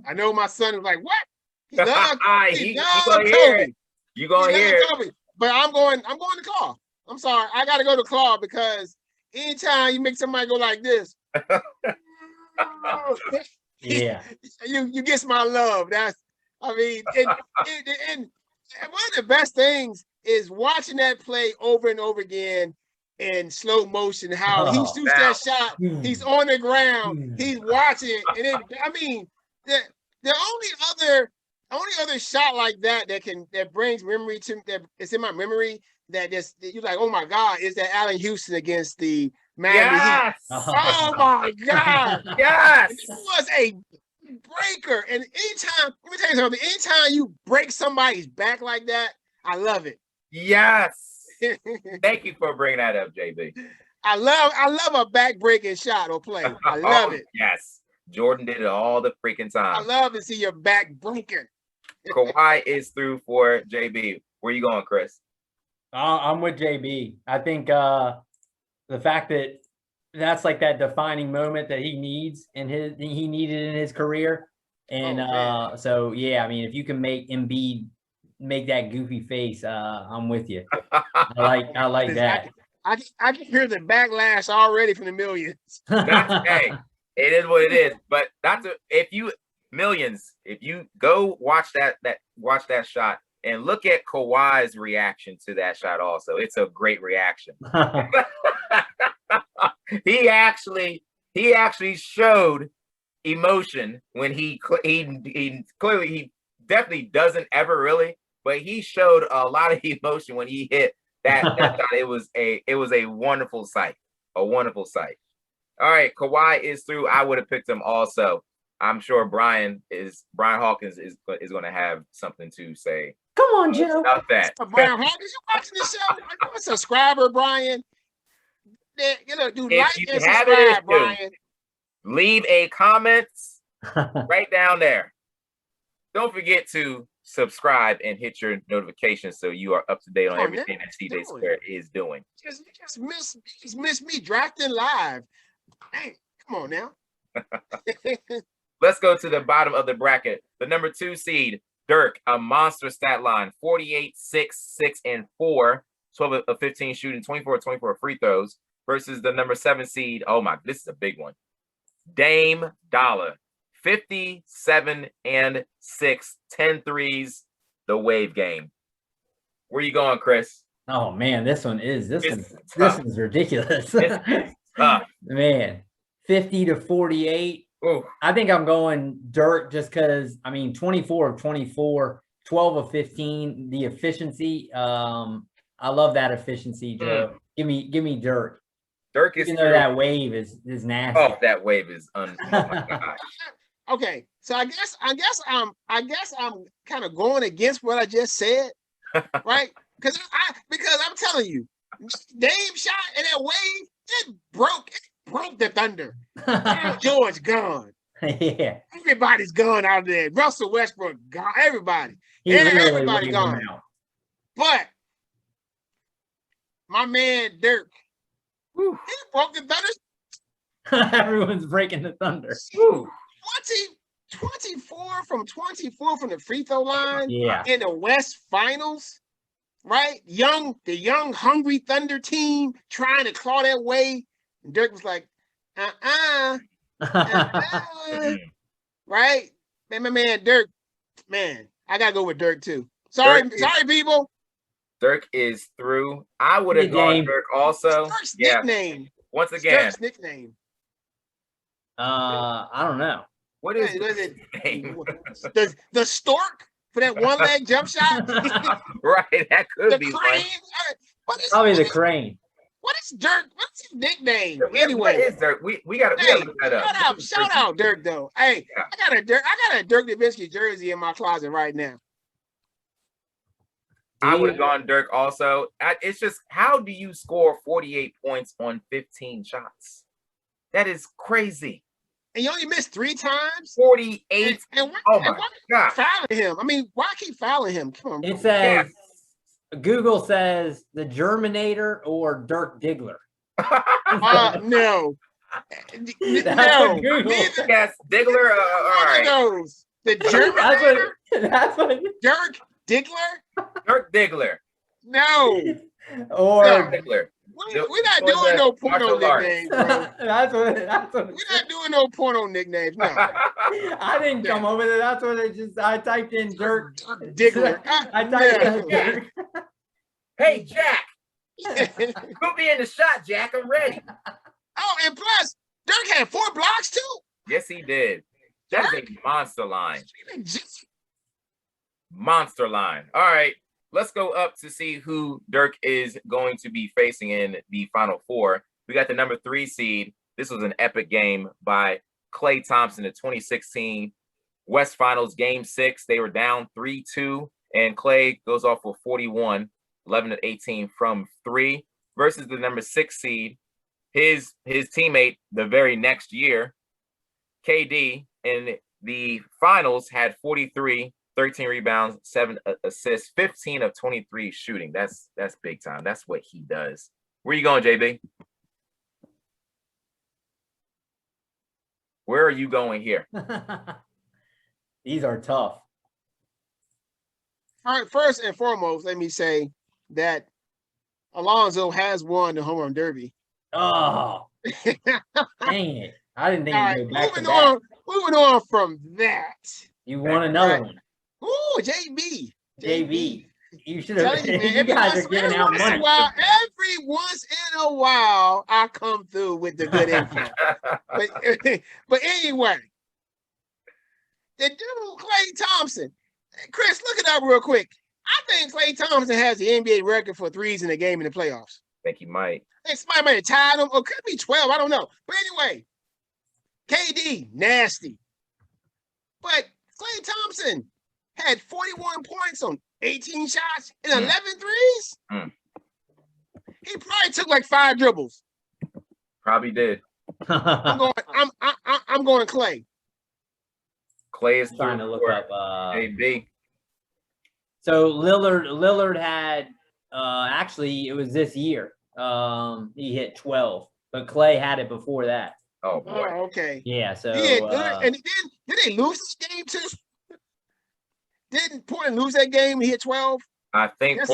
I know my son is like, what? He loves Kobe. You gonna hear it. But I'm going to Claw. I'm sorry. I gotta go to Claw because anytime you make somebody go like this, yeah, you get my love. And one of the best things is watching that play over and over again in slow motion, how he shoots that shot, he's on the ground, he's watching, and then the only other shot like that brings memory to that is in my memory that you're like, oh my God, is that Allen Houston against the Miami Heat? Oh my God, yes, it was a breaker. And anytime, let me tell you something, anytime you break somebody's back like that, I love it. Yes. Thank you for bringing that up, JB. I love a back breaking shot or play. I love it. Yes. Jordan did it all the freaking time. I love to see your back breaking. Kawhi is through for JB. Where you going, Chris? I'm with JB. I think the fact that that's like that defining moment that he needed in his career. And so yeah, I mean, if you can make Embiid make that goofy face, I'm with you. I like that. I can hear the backlash already from the millions. Hey, it is what it is. But if you go watch that shot and look at Kawhi's reaction to that shot also. It's a great reaction. He actually showed emotion when he clearly definitely doesn't ever really, but he showed a lot of emotion when he hit that shot. It was a wonderful sight. A wonderful sight. All right, Kawhi is through. I would have picked him also. I'm sure Brian Hawkins is going to have something to say. Come on, Joe. About that. Brian Hawkins, you watching the show? I'm a subscriber, Brian. Like and subscribe, Brian. Leave a comment right down there. Don't forget to subscribe and hit your notifications so you are up to date on everything that CJ Squared is doing. Just miss me drafting live. Hey, come on now. Let's go to the bottom of the bracket. The number 2 seed, Dirk, a monster stat line, 48, 6, 6, and 4, 12 of 15 shooting, 24 free throws, versus the number 7 seed. Oh my, this is a big one. Dame Dollar, 57 and 6, 10 threes, the wave game. Where you going, Chris? Oh man, this is ridiculous. Man, 50 to 48. Ooh. I think I'm going Dirk just because, 24 of 24, 12 of 15, the efficiency. I love that efficiency, Joe. Give me Dirk. Dirk is even though that wave is nasty. Oh, that wave is oh my gosh. Okay, so I guess I'm kind of going against what I just said, right? Because I'm telling you, Dame shot and that wave, it broke the Thunder. George gone. Yeah. Everybody's gone out of there. Russell Westbrook gone. Everybody. Everybody gone. But my man Dirk, he broke the Thunder. Everyone's breaking the Thunder. 24 from the free throw line. Yeah. In the West Finals, right? The young, hungry Thunder team trying to claw their way. And Dirk was like, right? Man, my man Dirk, man, I gotta go with Dirk too. Sorry, people. Dirk is through. I would have gone Dirk also. Dirk's nickname. Once again. Dirk's nickname. I don't know. What is it? The stork for that one leg jump shot? Right, that could be crane. Probably the crane. What is Dirk? What's his nickname? Anyway, what is Dirk? We gotta look that up. Shout out Dirk though. Hey, yeah. I got a Dirk Nowitzki jersey in my closet right now. I would have gone Dirk also. It's just, how do you score 48 points on 15 shots? That is crazy. And you only missed 3 times? 48. And why God. Fouling him? I mean, why keep fouling him? Come on. It says, Google says the Germinator or Dirk Diggler. No. No. Yes, Diggler. All right. The Germinator? That's what Dirk Diggler? Dirk Diggler. No. Or Dirk Diggler. We're not doing no porno nicknames, bro. That's what we're not doing no porno nicknames. No. I didn't come up with it. That's what I typed in Dirk Diggler. I typed in Dirk. Hey, Jack. Put me in the shot, Jack. I'm ready. Oh, and plus, Dirk had 4 blocks too. Yes, he did. That's a monster line. Monster line. All right. Let's go up to see who Dirk is going to be facing in the Final Four. We got the number 3 seed. This was an epic game by Klay Thompson, the 2016 West Finals Game 6. They were down 3-2, and Klay goes off with 41, 11-18 from 3 versus the number 6 seed. His teammate the very next year, KD, in the finals had 43, 13 rebounds, 7 assists, 15 of 23 shooting. That's big time. That's what he does. Where you going, JB? Where are you going here? These are tough. All right, first and foremost, let me say that Alonzo has won the Homerun Derby. Oh, dang it. I didn't think you'd go back to that. Moving on from that. You won another one. Ooh, JB. You should have. You guys are giving out money. Every once in a while, I come through with the good info. but anyway, the dude Klay Thompson. Chris, look it up real quick. I think Klay Thompson has the NBA record for threes in a game in the playoffs. I think he might. Somebody might have tied him, or could it be 12? I don't know. But anyway, KD, nasty. But Klay Thompson had 41 points on 18 shots and 11 threes. He probably took like 5 dribbles. Probably did. I'm going Klay. Klay is trying to look up AB. So Lillard had actually it was this year. He hit 12, but Klay had it before that. Oh boy. Oh, okay. Yeah. So and did they lose this game too? Didn't Portland lose that game? He hit 12. I think that's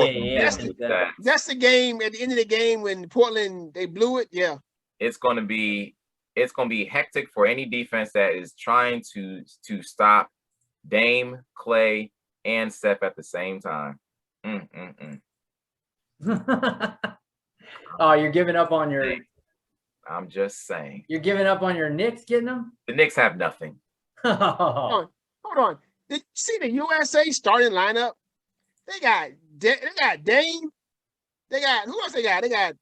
that's the game at the end of the game when Portland they blew it. Yeah. It's gonna be hectic for any defense that is trying to stop Dame, Klay, and Steph at the same time. Oh, you're giving up on your. I'm just saying. You're giving up on your Knicks getting them? The Knicks have nothing. Hold on. Did you see the USA starting lineup? They got Dame. They got who else? They got Steph.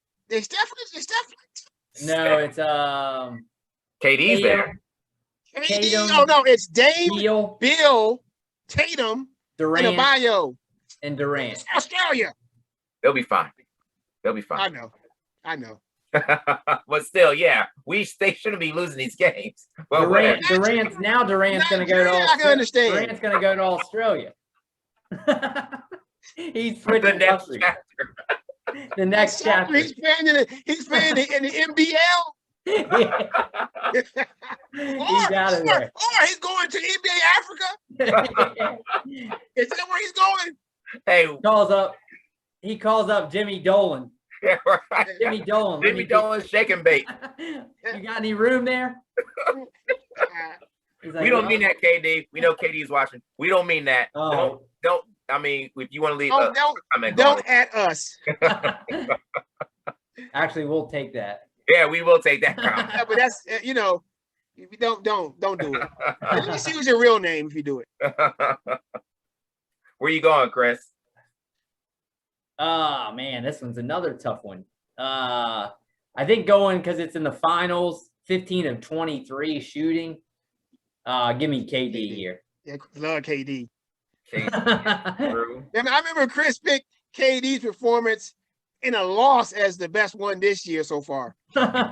No, it's KD's there. KD. Oh no, it's Dame, Bill, Tatum, Durant, and Adebayo. and Durant. It's Australia. They'll be fine. They'll be fine. I know. But still, yeah, they shouldn't be losing these games. But Durant's going to go to I can understand. Durant's going to go to Australia. He's switching the next countries. chapter. The next chapter. He's playing in the NBL. He's out of there. Or he's going to NBA Africa. Is that where he's going? Hey, he calls up Jimmy Dolan. Yeah, right. Jimmy Dolan. Jimmy Dolan, shake and bake. You got any room there? Like, we don't mean that, KD. We know KD is watching. We don't mean that. Oh. Don't. I mean, if you want to leave, don't at us. Actually, we'll take that. Yeah, we will take that. Yeah, but that's if you don't do it. Let me see what's your real name if you do it. Where you going, Chris? Oh man, this one's another tough one. I think going because it's in the finals, 15 of 23 shooting. Give me KD here. Yeah, love KD. True. I remember Chris picked KD's performance in a loss as the best one this year so far. That's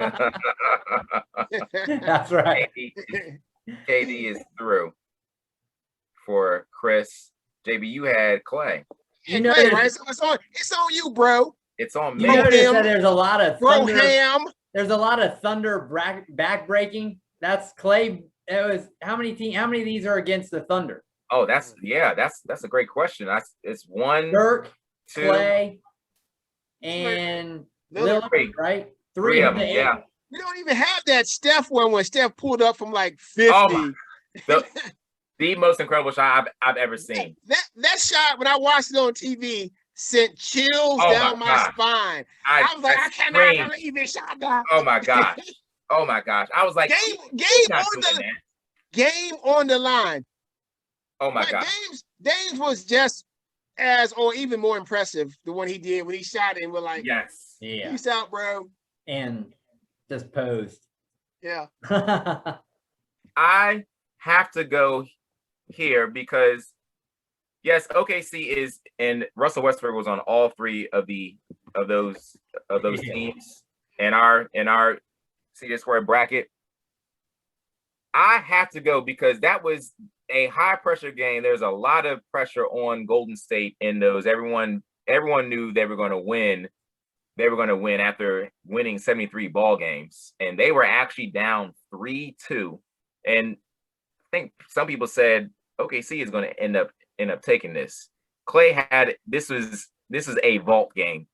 right. KD is through for Chris. JB, you had Clay. You know, Clay, right? So it's on you, bro. It's on me. You notice that there's a lot of thunder. There's a lot of thunder back breaking. That's Clay. It was how many of these are against the Thunder? Oh, that's a great question. It's one, Dirk, 2, Clay, and Lillard, right? Three of them. Yeah. We don't even have that Steph one when Steph pulled up from like 50. Oh the most incredible shot I've ever seen. That shot, when I watched it on TV, sent chills down my spine. I was like, I cannot believe this shot. Oh my gosh. Oh my gosh. I was like, game on the line. Oh my God. Dames was just as or even more impressive the one he did when he shot it and we're like, yes. Yeah. Peace out, bro. And just posed. Yeah. I have to go here because yes, OKC is and Russell Westbrook was on all three of those teams in our CJ² bracket. I have to go because that was a high pressure game. There's a lot of pressure on Golden State in those. Everyone knew they were going to win. They were going to win after winning 73 ball games, and they were actually down 3-2. And I think some people said OKC is going to end up taking this. Clay had this is a vault game.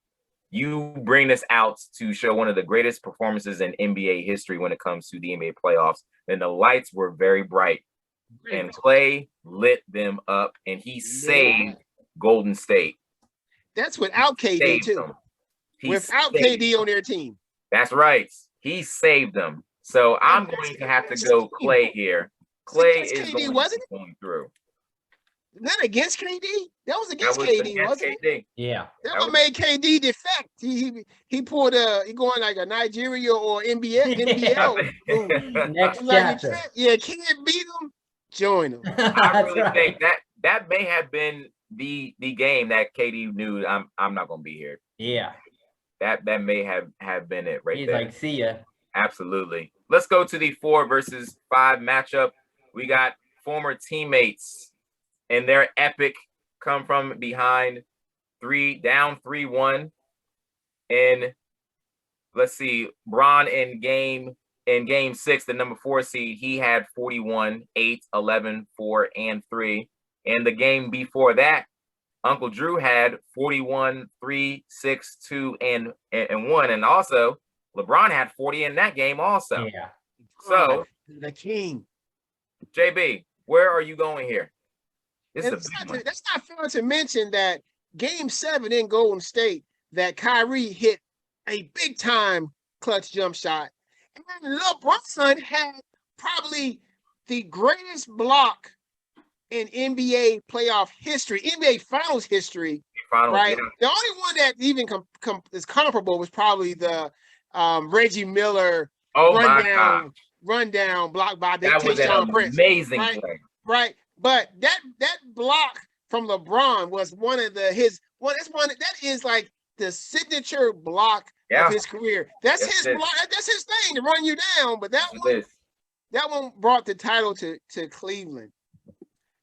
You bring this out to show one of the greatest performances in NBA history when it comes to the NBA playoffs. And the lights were very bright. And Clay lit them up, and he saved Golden State. That's without KD, too. Without KD on their team. That's right. He saved them. So I'm going to have to go Clay here. Clay is going through. Not against KD. That was against KD, wasn't it? Yeah. That what made KD defect. He pulled he going like a Nigeria or NBL. Next chapter. Yeah, can't beat them. Join them. I really think that may have been the game that KD knew I'm not gonna be here. Yeah. That may have been it right there. He's like, see ya. Absolutely. Let's go to the 4 versus 5 matchup. We got former teammates and their epic come from behind down 3-1. And let's see, Bron in game 6, the number 4 seed, he had 41, 8, 11, 4, and 3. And the game before that, Uncle Drew had 41, 3, 6, 2, and 1. And also, LeBron had 40 in that game also. Yeah. So, the king. JB, where are you going here? That's not fair to mention that game 7 in Golden State, that Kyrie hit a big time clutch jump shot. And LeBron had probably the greatest block in NBA playoff history, NBA Finals history. Right? Yeah. The only one that even is comparable was probably the Reggie Miller rundown block by that was an amazing play. Right. But that block from LeBron was one of that is like the signature block of his career. That's his block. That's his thing to run you down. But that one brought the title to Cleveland.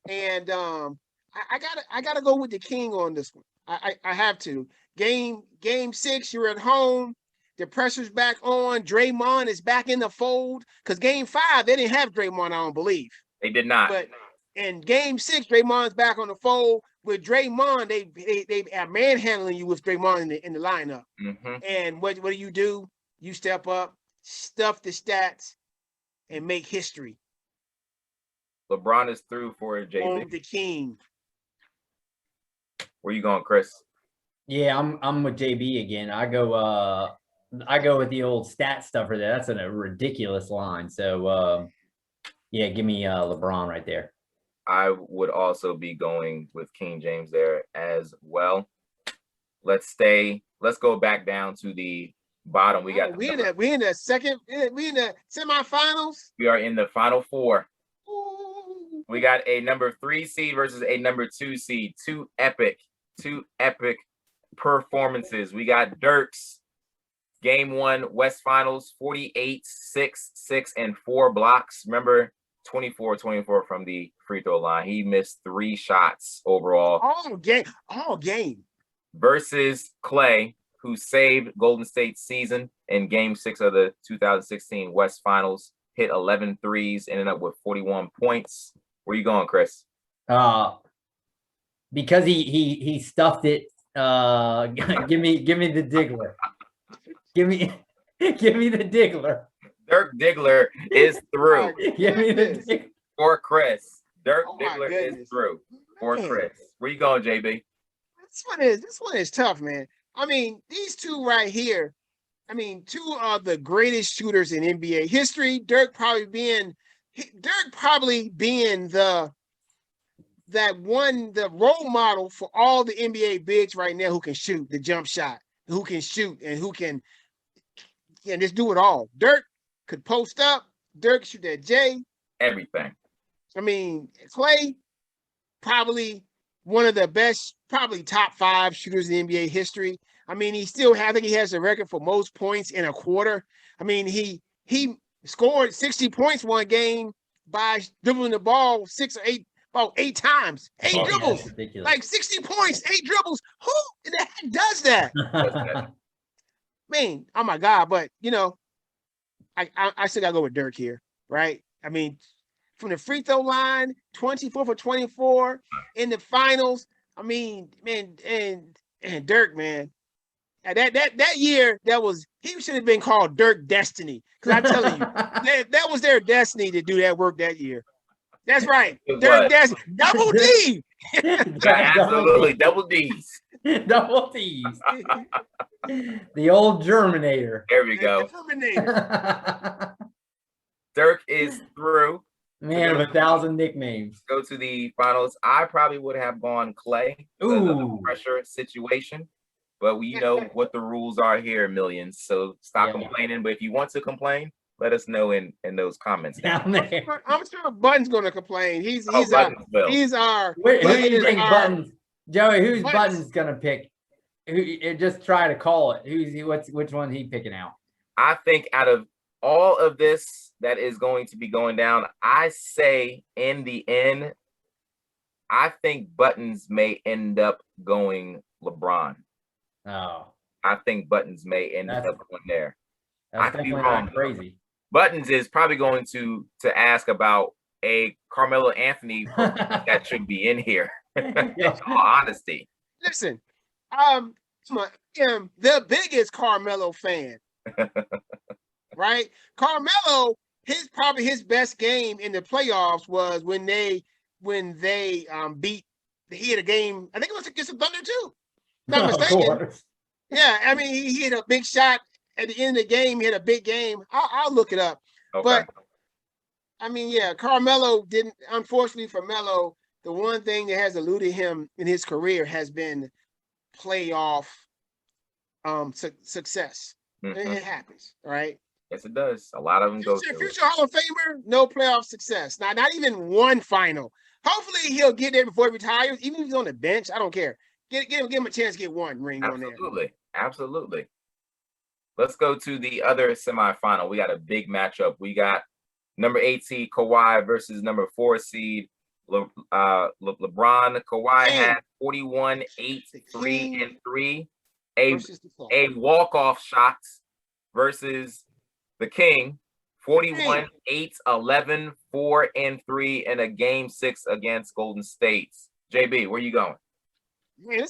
And I gotta go with the King on this one. I have to. Game 6, you're at home. The pressure's back on. Draymond is back in the fold. Because game 5, they didn't have Draymond, I don't believe. They did not. But in game 6, Draymond's back on the fold. With Draymond, they are manhandling you with Draymond in the lineup. And what do? You step up, stuff the stats, and make history. LeBron is through for it, JB. The King. Where you going, Chris? Yeah, I'm with JB again. I go with the old stat stuffer there. That's a ridiculous line. So yeah, give me LeBron right there. I would also be going with King James there as well. Let's go back down to the bottom. We got we in the semifinals. We are in the final 4. Ooh. We got a number 3 seed versus a number 2 seed. Two epic performances. We got Dirk's game 1 West Finals, 48, 6, 6, and 4 blocks. Remember, 24 from the free throw line. He missed 3 shots overall. All game. Versus Clay, who saved Golden State's season in game 6 of the 2016 West Finals, hit 11 threes, ended up with 41 points. Where you going, Chris? Because he stuffed it. Give me the Diggler. Give me the Diggler. Dirk Diggler is through. Give me the Diggler. For Chris. Dirk Diggler is through. For Chris. Where you going, JB? This one is tough, man. I mean, these two right here, two of the greatest shooters in NBA history. Dirk probably being the role model for all the NBA bigs right now who can shoot the jump shot, who can shoot and who can just do it all. Dirk could post up. Dirk shoot that J. Everything. Clay, probably one of the best, probably top 5 shooters in NBA history. I think he has the record for most points in a quarter. He scored 60 points one game by dribbling the ball 8 times. 8 dribbles. Like 60 points, 8 dribbles. Who the heck does that? Oh my God. But, I still got to go with Dirk here, right? From the free throw line, 24 for 24 in the finals. And Dirk, man. That year, he should have been called Dirk Destiny. Because I'm telling you, that was their destiny to do that work that year. That's right. Dirk Destiny. Double D. Absolutely. Double D's. Double D's. The old Germinator. There we go. Dirk is through. Man of 1,000 nicknames. Go to the finals. I probably would have gone Clay. Ooh. Pressure situation. But we know what the rules are here, Millions. So stop complaining. But if you want to complain, let us know in those comments. Down there. I'm sure Button's going to complain. He's our. Who do you think Buttons? Joey, who's Buttons going to pick? Just try to call it. Which one he picking out? I think out of all of this that is going to be going down, I say in the end, I think Buttons may end up going LeBron. Oh. I think Buttons may end up going there. That's definitely not crazy. Buttons is probably going to ask about a Carmelo Anthony that should be in here. In all honesty. Listen, I'm the biggest Carmelo fan. Right? Carmelo, his best game in the playoffs was when they beat. He had a game. I think it was against the Thunder too. Not mistaken. Yeah, he hit a big shot at the end of the game. He had a big game. I'll look it up. Okay. But Carmelo didn't. Unfortunately for Melo, the one thing that has eluded him in his career has been playoff success. Mm-hmm. It happens, right? Yes, it does. A lot of them go through. Future Hall of Famer, no playoff success. Not even one final. Hopefully, he'll get there before he retires. Even if he's on the bench, I don't care. Give him a chance to get one ring on there. Absolutely. Let's go to the other semifinal. We got a big matchup. We got number 8 seed Kawhi versus number 4 seed LeBron. Kawhi had 41, 8, 3, and 3. A walk-off shot versus the King. 41, 8, 11, 4, and 3 in a game 6 against Golden State. JB, where you going? Man,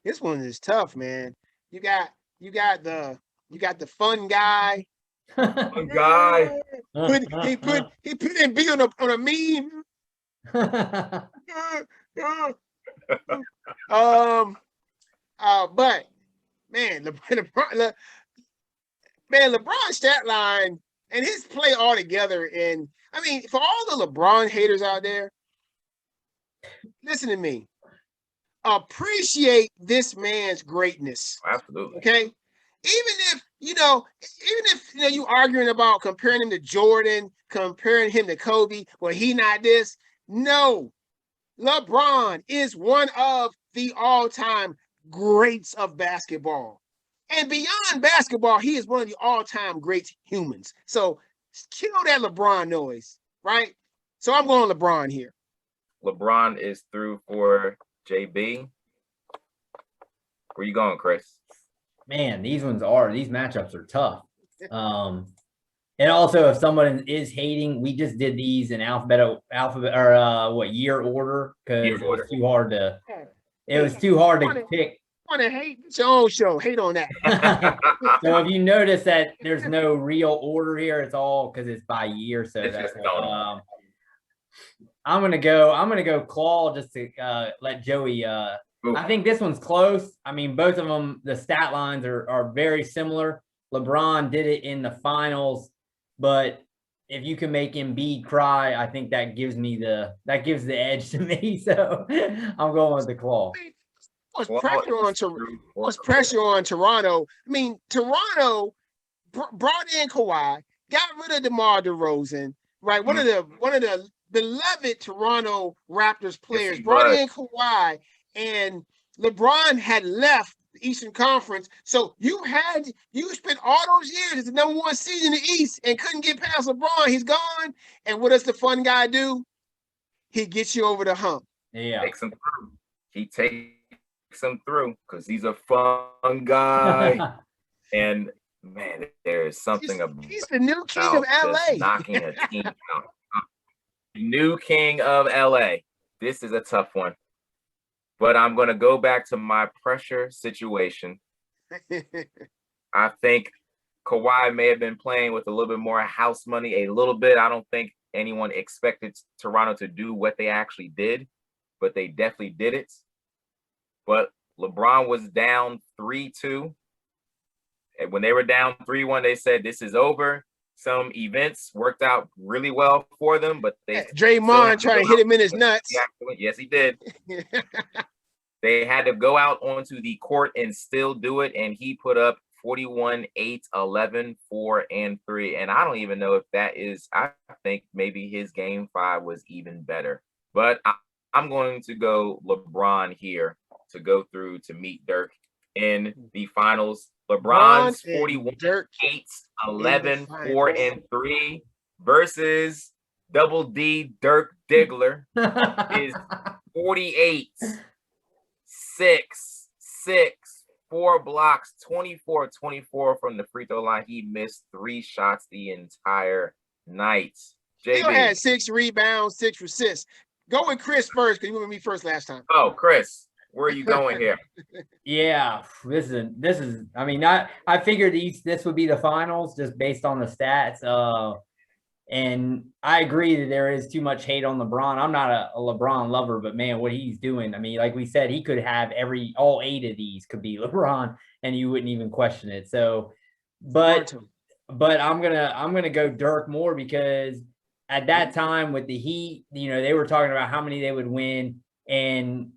this one is tough, man. You got the fun guy. Fun guy. He put in B on a meme. But man, LeBron's stat line and his play all together. And I mean, for all the LeBron haters out there, listen to me. Appreciate this man's greatness. Absolutely. Okay. Even if you arguing about comparing him to Jordan, comparing him to Kobe, well, he not this. No, LeBron is one of the all-time greats of basketball. And beyond basketball, he is one of the all-time great humans. So kill that LeBron noise, right? So I'm going LeBron here. LeBron is through for JB. Where you going, Chris? Man, these matchups are tough. And also, if someone is hating, we just did these in alphabet or year order because it was too hard to. It was too hard to pick. Want to hate? It's your own show. Hate on that. So if you notice that there's no real order here, it's all because it's by year. So that's I'm gonna go Claw just to let Joey. I think this one's close. I mean, both of them, the stat lines are very similar. LeBron did it in the finals, but if you can make Embiid cry, I think that gives the edge to me. So I'm going with the Claw. What's pressure on Toronto? I mean, Toronto brought in Kawhi, got rid of DeMar DeRozan, right? One of the beloved Toronto Raptors players, brought in Kawhi, and LeBron had left the Eastern Conference. So you spent all those years as the number 1 seed in the East and couldn't get past LeBron. He's gone. And what does the fun guy do? He gets you over the hump. Yeah. Takes him through. He takes him through because he's a fun guy. And man, there is something about he's the new king of LA. Knocking a team out. New king of LA. This is a tough one. But I'm going to go back to my pressure situation. I think Kawhi may have been playing with a little bit more house money, a little bit. I don't think anyone expected Toronto to do what they actually did, but they definitely did it. But LeBron was down 3-2. And when they were down 3-1, they said, this is over. Some events worked out really well for them, but they Draymond trying to hit him in his nuts. Yes, he did. They had to go out onto the court and still do it, and he put up 41, 8, 11, 4, and 3. And I don't even know if that is, I think maybe his game 5 was even better. But I'm going to go LeBron here to go through to meet Dirk in the finals. LeBron's 41, 8, 11, 4, and 3 versus Double D Dirk Diggler is 48, 6, 4 blocks, 24 from the free throw line. He missed 3 shots the entire night. JB had 6 rebounds, 6 assists. Go with Chris first because you went with me first last time. Oh, Chris, where are you going here? Yeah, this is. I mean, I figured this would be the finals just based on the stats. And I agree that there is too much hate on LeBron. I'm not a LeBron lover, but man, what he's doing. I mean, like we said, he could have all 8 of these could be LeBron, and you wouldn't even question it. So, but I'm gonna go Dirk more because at that time with the Heat, they were talking about how many they would win, and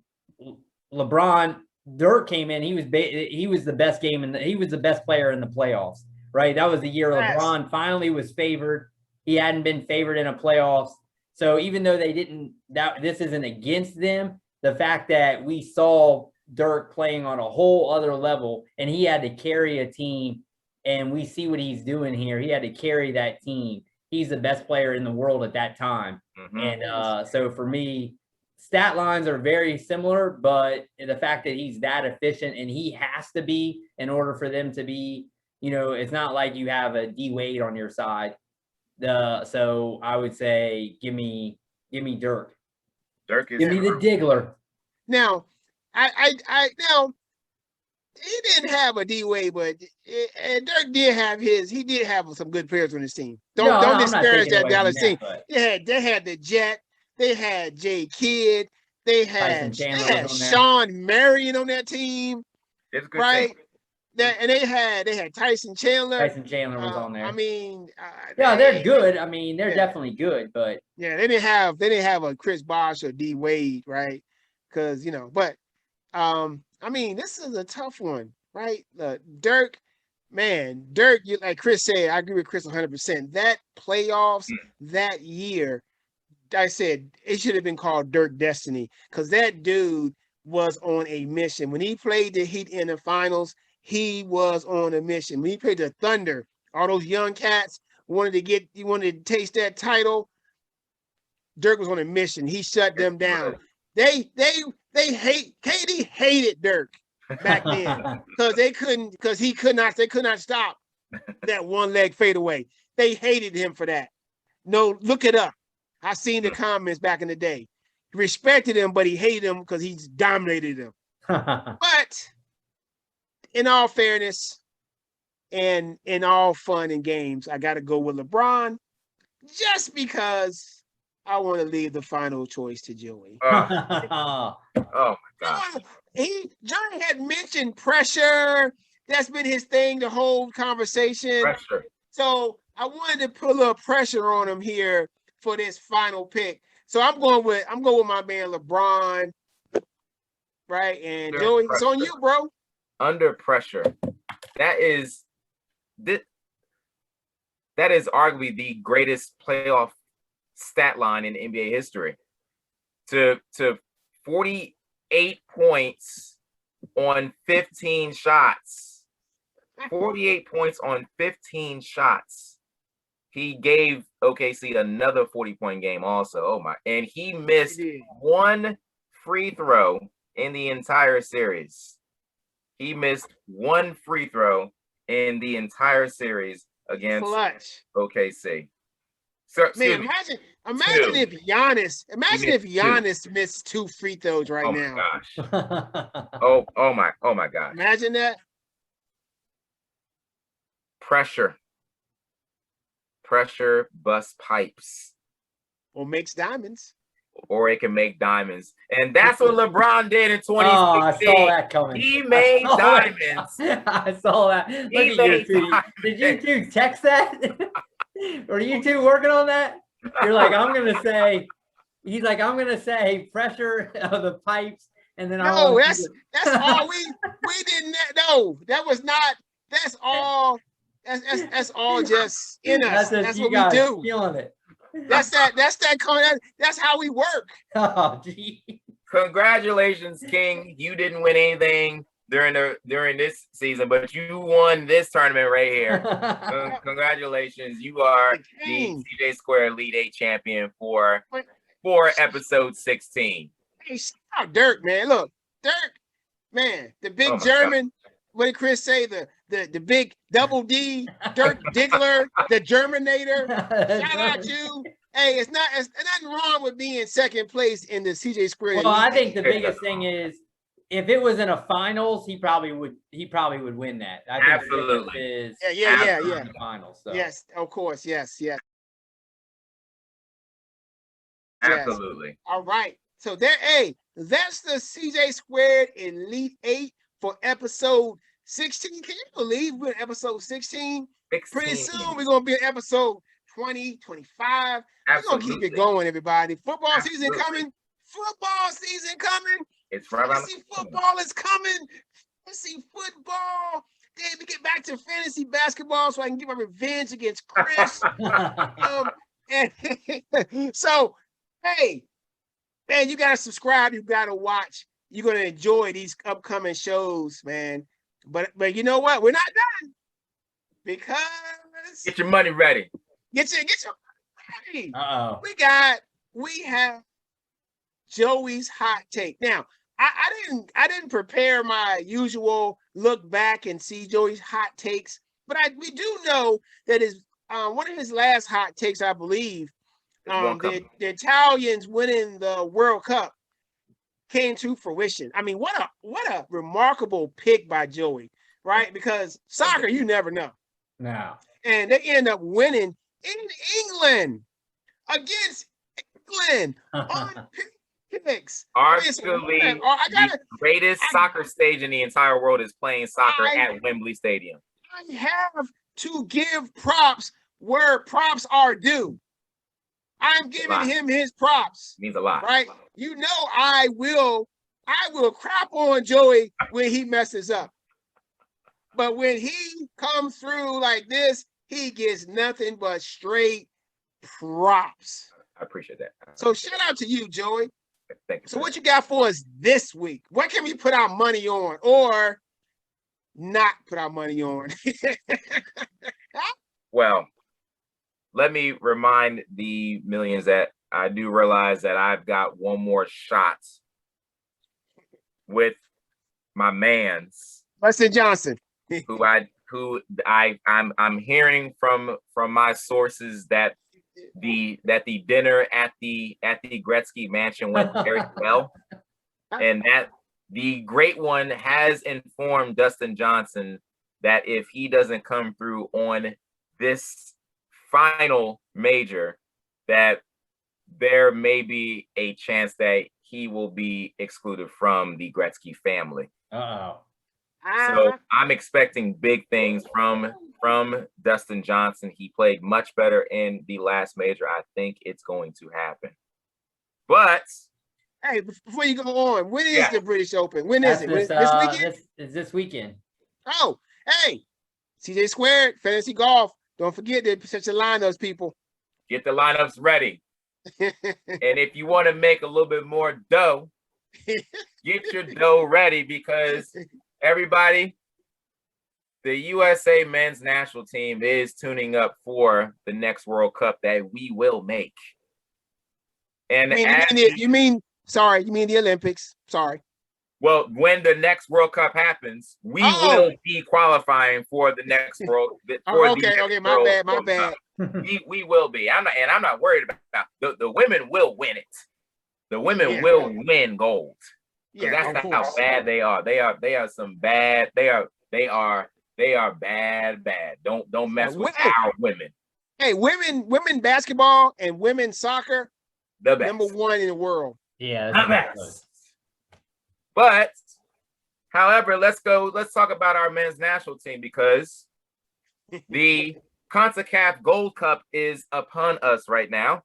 Dirk came in. He was the best he was the best player in the playoffs, right? That was the year LeBron finally was favored. He hadn't been favored in a playoffs. So even though this isn't against them, the fact that we saw Dirk playing on a whole other level, and he had to carry a team. And we see what he's doing here. He had to carry that team. He's the best player in the world at that time. And so for me, stat lines are very similar, but the fact that he's that efficient and he has to be in order for them to be, it's not like you have a D Wade on your side. So I would say give me Dirk. Dirk is give me the Diggler. Now, now he didn't have a D Wade, but Dirk did have he did have some good players on his team. Don't disparage that Dallas team. They had the Jet, they had Jay Kidd, they had Sean Marion on that team. It's good, right? And they had Tyson Chandler. Tyson Chandler was on there. I mean, they're good. I mean, they're definitely good, but they didn't have a Chris Bosh or D Wade, right? Because but I mean, this is a tough one, right? Dirk, like Chris said, I agree with Chris 100%. That playoffs that year, I said it should have been called Dirk Destiny, because that dude was on a mission. When he played the Heat in the finals, he was on a mission. When he played the Thunder, all those young cats wanted to taste that title. Dirk was on a mission. He shut them down. KD hated Dirk back then because they could not stop that one leg fadeaway. They hated him for that. No, look it up. I seen the comments back in the day. He respected him, but he hated him because he's dominated him. But in all fairness and in all fun and games, I got to go with LeBron just because I want to leave the final choice to Joey. Oh my God. Johnny had mentioned pressure. That's been his thing, the whole conversation. Pressure. So I wanted to put a little pressure on him here for this final pick. So I'm going with my man LeBron. Right? And Joey, it's on you, bro. Under pressure. That is arguably the greatest playoff stat line in NBA history. To 48 points on 15 shots. 48 points on 15 shots. He gave OKC another 40-point game also. Oh my. And he missed one free throw in the entire series. He missed one free throw in the entire series against OKC. So, man, imagine if Giannis missed 2 free throws now. Gosh. oh my gosh. Imagine that. Pressure busts pipes. Or makes diamonds. Or it can make diamonds. And that's what LeBron did in 2016. Oh, I saw that coming. He made diamonds. I saw that. Look at your tweet. Did you two text that? Or are you two working on that? You're like, he's like, I'm gonna say pressure of the pipes, and then that's all we didn't know. That was not. That's all. That's all just in us. That's what we do. Feeling it. That's how we work. Oh, gee. Congratulations, King. You didn't win anything during this season, but you won this tournament right here. Congratulations. You are the CJ Square Elite 8 champion for episode 16. Hey, stop Dirk, man. Look, Dirk, man, the big German. God. What did Chris say? The big double D, Dirk Diggler, the Germinator. Shout out to you. Hey, it's nothing wrong with being second place in the CJ Square. Well, I think the biggest thing is if it was in a finals, he probably would win that. I think absolutely. Yeah. Finals. So. Yes, of course. Yes. Absolutely. Yes. All right. So that's the CJ Squared Elite 8 for episode 16. Can you believe we're in episode 16? Pretty soon we're gonna be in episode 20, 25. We're gonna keep it going, everybody. Football season coming. It's right around. Fantasy football is coming. Fantasy football. Then we get back to fantasy basketball so I can get my revenge against Chris. So, hey, man, you gotta subscribe. You gotta watch. you're gonna enjoy these upcoming shows, man. But you know what? We're not done because get your money ready. Get your money ready. Uh-oh. We have Joey's hot take. Now, I didn't prepare my usual look back and see Joey's hot takes, but we do know that one of his last hot takes, I believe, the Italians winning the World Cup came to fruition. I mean, what a remarkable pick by Joey, right? Because soccer, you never know. No. And they end up winning in England against England on picks. Arguably, the greatest soccer stage in the entire world is playing soccer at Wembley Stadium. I have to give props where props are due. I'm giving him his props. Means a lot, right? You know, I will crap on Joey when he messes up, but when he comes through like this, he gets nothing but straight props. I appreciate that. So shout out to you, Joey. Thank you. So what you got for us this week? What can we put our money on or not put our money on? Well, let me remind the millions that I do realize that I've got one more shot with my man's Weston Johnson, I'm hearing from my sources that the dinner at the Gretzky mansion went very well, and that the great one has informed Dustin Johnson that if he doesn't come through on this final major, that there may be a chance that he will be excluded from the Gretzky family. Uh-oh. So I'm expecting big things from Dustin Johnson. He played much better in the last major. I think it's going to happen. But hey, before you go on, when is the British Open? When is it? This weekend? This weekend. Oh, hey, CJ Squared, Fantasy Golf. Don't forget to set your lineups, people. Get the lineups ready. And if you want to make a little bit more dough, get your dough ready, because everybody, the USA men's national team is tuning up for the next World Cup that we will make. And you mean the Olympics? Sorry. Well, when the next World Cup happens, we will be qualifying for the next World. My bad. We will be. I'm not worried about the women will win it. The women will win gold. Yeah, that's how bad they are. They are some bad. They are bad. Don't mess with our women. Hey, women basketball and women's soccer, the best. number one in the world. Yeah, the best. But, however, let's talk about our men's national team, because the CONCACAF Gold Cup is upon us right now.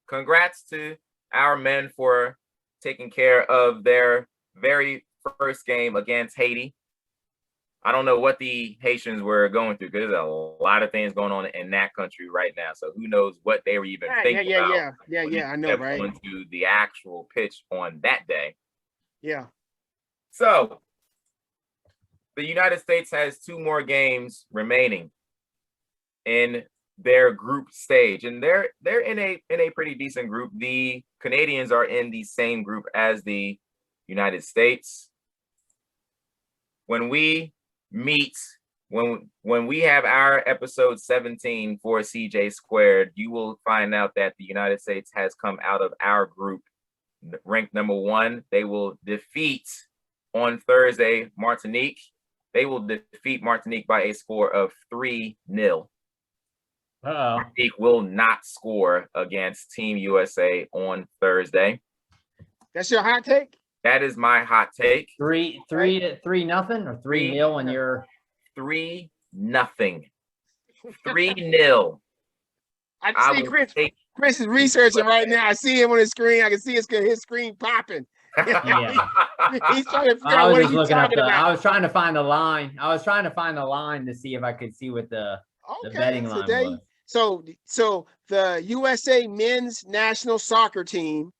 Congrats to our men for taking care of their very first game against Haiti. I don't know what the Haitians were going through, because there's a lot of things going on in that country right now. So who knows what they were even thinking about. I know, right? Going to the actual pitch on that day. Yeah. So the United States has 2 more games remaining in their group stage, and they're in a pretty decent group. The Canadians are in the same group as the United States. When we meet, when we have our episode 17 for CJ Squared, you will find out that the United States has come out of our group ranked number 1. They will defeat on Thursday Martinique. They will defeat Martinique by a score of 3-0. Martinique will not score against Team USA on Thursday. That's your hot take? That is my hot take. 3-0 or 3-0 on your 3-0. 3-0. I see Chris is researching right now. I see him on his screen. I can see his screen popping. Yeah. He's trying to figure out what he's talking about. I was trying to find the line. To see if I could see what the betting line was. So the USA men's national soccer team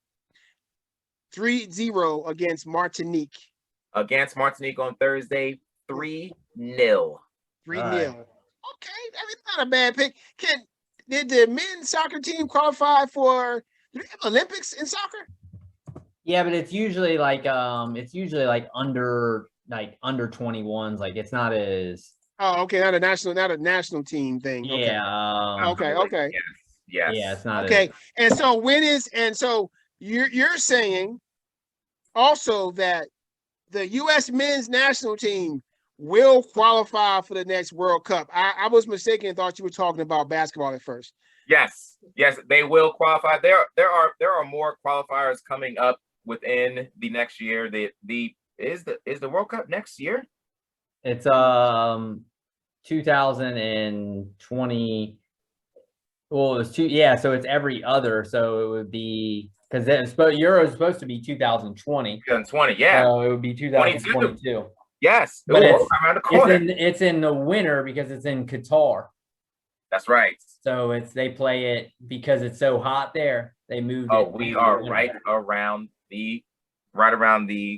3-0 against Martinique. Against Martinique on Thursday, 3-0. 3-0. Okay, that's not a bad pick. Did the men's soccer team qualify for? Do they have Olympics in soccer? Yeah, but it's usually like under 21s. Like it's not as. Oh, okay, not a national team thing. Yeah. Okay. Yes. Yeah, it's not. Okay, and so you're saying also that the U.S. men's national team will qualify for the next World Cup. I was mistaken and thought you were talking about basketball at first. Yes, they will qualify. There are more qualifiers coming up within the next year. Is the World Cup next year? It's 2020. Well, it's so it's every other. So it would be because Euro is supposed to be 2020. 2020, yeah. So it would be 2022. Yes, but around the corner. It's in the winter because it's in Qatar. That's right. So they play it because it's so hot there. They moved. Oh, we are right around the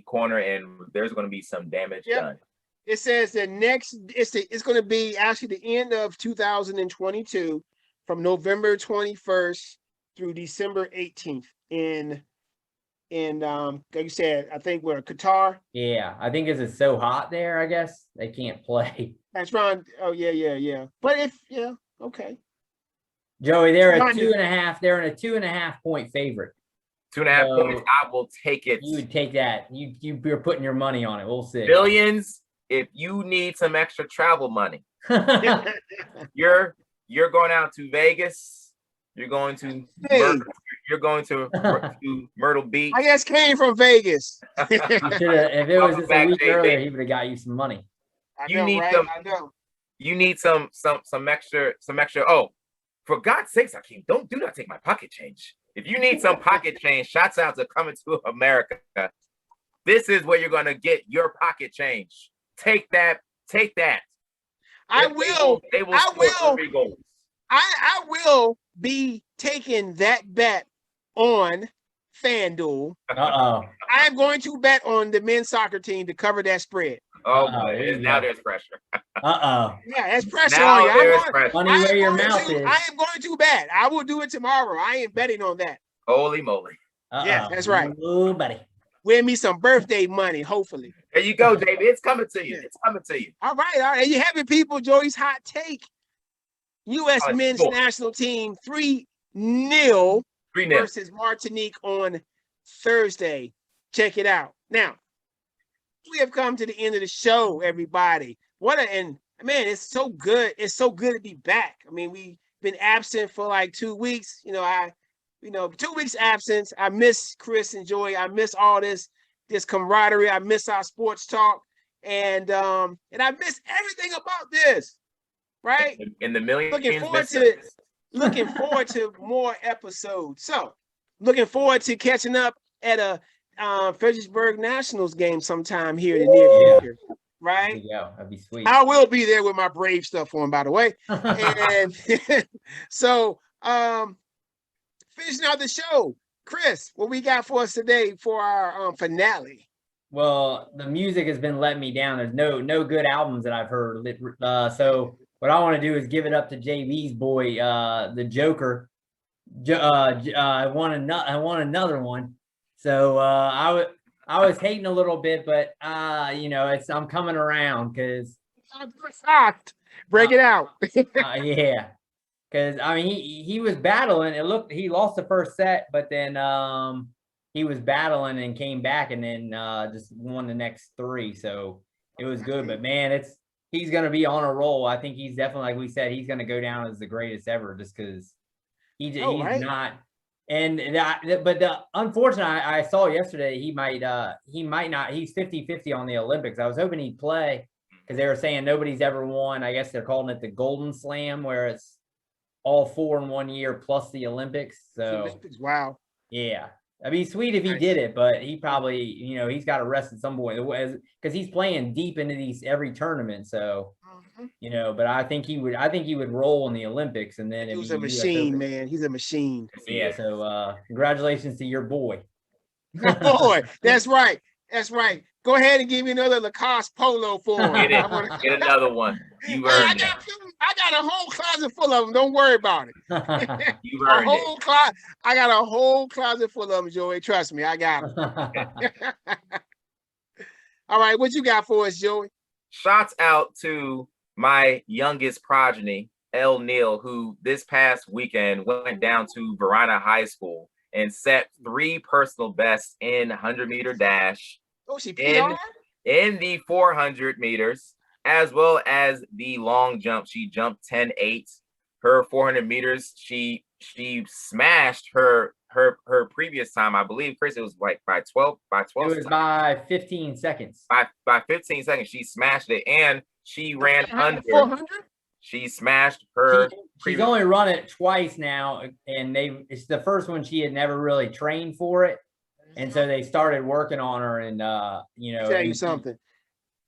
corner, and there's going to be some damage done. It says that it's going to be actually the end of 2022, from November 21st through December 18th in like you said, I think we're Qatar. Yeah, I think it's so hot there, I guess they can't play. That's right. Oh yeah. But okay. Joey, they're a 2.5. They're in a 2.5 point favorite. 2.5 points. I will take it. You would take that. You're putting your money on it. We'll see. Billions. If you need some extra travel money, you're going out to Vegas. You're going to Myrtle Beach. I just came from Vegas. If it was just a week earlier, he would have got you some money. You need some extra. Oh, for God's sakes, Akeem, do not take my pocket change. If you need some pocket change, shouts out to Coming to America. This is where you're gonna get your pocket change. Take that. I will be taking that bet on FanDuel. I'm going to bet on the men's soccer team to cover that spread. Oh, now there's pressure. Yeah, that's pressure on you. Money where your mouth is. I am going to bet. I will do it tomorrow. I am betting on that. Holy moly. Yeah, that's right. Oh, buddy. Win me some birthday money, hopefully. There you go, David. It's coming to you. It's coming to you. All right. And you have it, people. Joey's hot take. U.S. men's national team 3-0 versus Martinique on Thursday. Check it out. Now, we have come to the end of the show, everybody. Man, it's so good. It's so good to be back. I mean, we've been absent for like 2 weeks. 2 weeks absence. I miss Chris and Joey. I miss all this camaraderie. I miss our sports talk. And I miss everything about this. Right? In the millions. Looking forward to more episodes. So, looking forward to catching up at a Fredericksburg Nationals game sometime here in the near future. Right? Yeah, that'd be sweet. I will be there with my Brave stuff on, by the way. And so, finishing out the show, Chris, what we got for us today for our finale? Well, the music has been letting me down. There's no good albums that I've heard. So what I want to do is give it up to JV's boy, the Joker. I want another one. So I was hating a little bit, but I'm coming around because break it out. Yeah, because I mean he was battling. He lost the first set, but then he was battling and came back and then just won the next 3. So it was good. But man, he's gonna be on a roll. I think he's definitely, like we said, he's gonna go down as the greatest ever just because he's not. But the unfortunate, I saw yesterday he might not. He's 50-50 on the Olympics. I was hoping he'd play because they were saying nobody's ever won. I guess they're calling it the Golden Slam, where it's all 4 in 1 year plus the Olympics. So wow. Yeah. It'd be sweet if he did it, but he probably, he's got to rest at some point because he's playing deep into every tournament. So, but I think he would roll in the Olympics, and then he was a machine, man. He's a machine. Yeah. So, congratulations to your boy. My boy. That's right. That's right. Go ahead and give me another Lacoste polo for him. Get it. Get another one. You earned it. I got a whole closet full of them. Don't worry about it. You earned it. I got a whole closet full of them, Joey. Trust me, I got them. All right, what you got for us, Joey? Shouts out to my youngest progeny, El Neal, who this past weekend went down to Verona High School and set 3 personal bests in 100-meter dash. Oh, she PR? In the 400 meters, as well as the long jump. She jumped 10.8. Her 400 meters, she smashed her previous time. I believe, Chris, it was like by 12. It was by 15 seconds. By 15 seconds, she smashed it, and she ran under 400. She smashed her. She's only run it twice now, and it's the first one she had never really trained for it. And so they started working on her, and you know. Tell you something,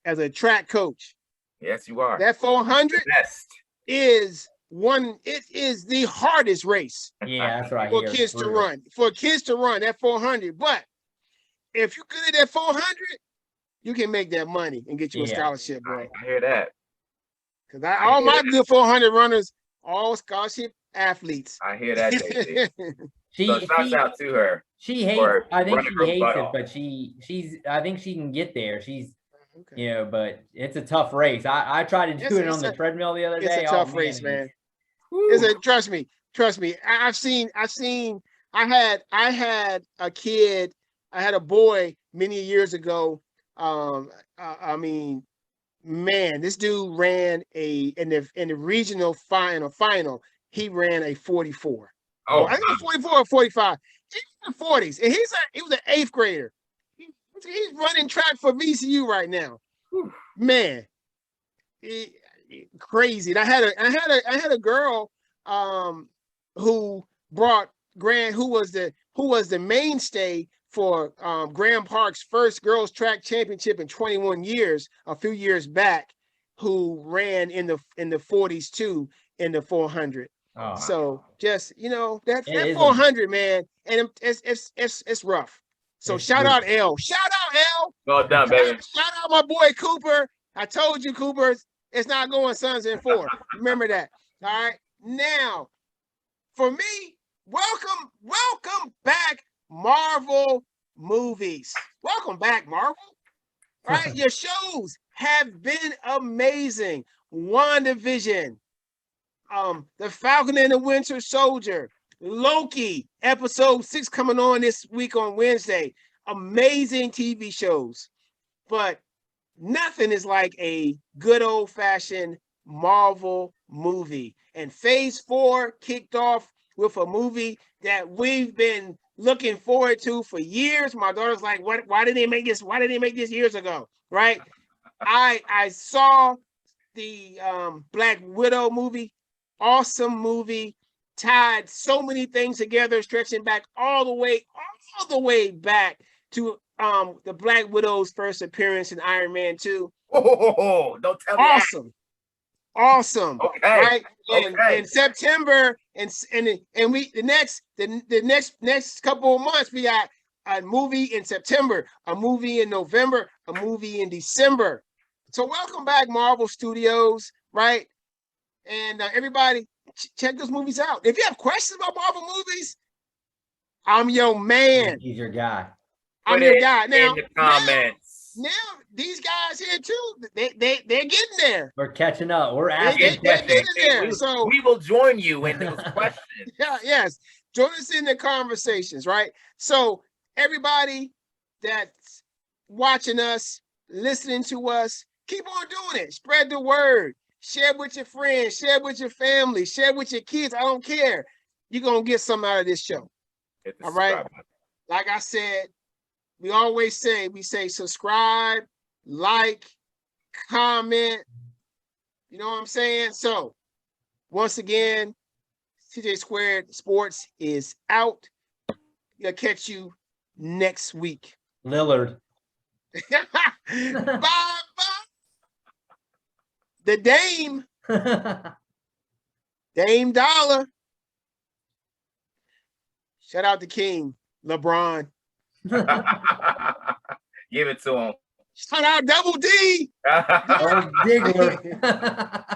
as a track coach. Yes, you are. That 400 is it is the hardest race. Yeah, that's right. For kids to run. For kids to run that 400. But if you're good at that 400, you can make that money and get you a scholarship, bro. I hear that. Because all my good 400 runners, all scholarship athletes. I hear that, JC. So shouts out to her. She hates. I think she hates it, but she's. I think she can get there. She's. Okay. You know, but it's a tough race. I tried to do it on the treadmill the other day. It's a tough race, man. Trust me. I had a kid. I had a boy many years ago. I mean, man, this dude ran in the regional final. He ran a 44. Oh, I think it was 44 or 45. He's in the 40s, and he was an 8th grader. He's running track for VCU right now. Whew. Man, crazy. And I had a girl who brought who was the mainstay for Graham Park's first girls track championship in 21 years, a few years back, who ran in the 40s too in the 400. Oh. So just that 400, man, and it's rough. So shout out L. Well done, baby. Shout out my boy Cooper. I told you, Cooper, it's not going Suns in 4. Remember that. All right. Now, for me, welcome back, Marvel movies. Welcome back, Marvel. All right. Your shows have been amazing. WandaVision, The Falcon and the Winter Soldier, Loki, episode 6 coming on this week on Wednesday. Amazing TV shows, but nothing is like a good old-fashioned Marvel movie. And Phase 4 kicked off with a movie that we've been looking forward to for years. My daughter's like, why didn't they make this? Why didn't they make this years ago? Right? I saw the Black Widow movie. Awesome movie. Tied so many things together, stretching back all the way back to the Black Widow's first appearance in Iron Man 2. Oh, don't tell me that. Awesome. Okay. Right? Okay. In September and we the next couple of months, we got a movie in September, a movie in November, a movie in December. So welcome back, Marvel Studios, right? And everybody, check those movies out. If you have questions about Marvel movies, I'm your man. He's your guy. I'm your guy. Now, in the comments. Now these guys here too, they're getting there. We're catching up. We're asking questions. They're getting there. So we will join you in those questions. Yes. Join us in the conversations, right? So everybody that's watching us, listening to us, keep on doing it. Spread the word. Share with your friends, share with your family, share with your kids. I don't care. You're going to get something out of this show. All right. Like I said, we say subscribe, like, comment. You know what I'm saying? So once again, TJ Squared Sports is out. We'll catch you next week. Lillard. Bye. The Dame. Dame Dollar. Shout out to King LeBron. Give it to him. Shout out Double D. Ziggler.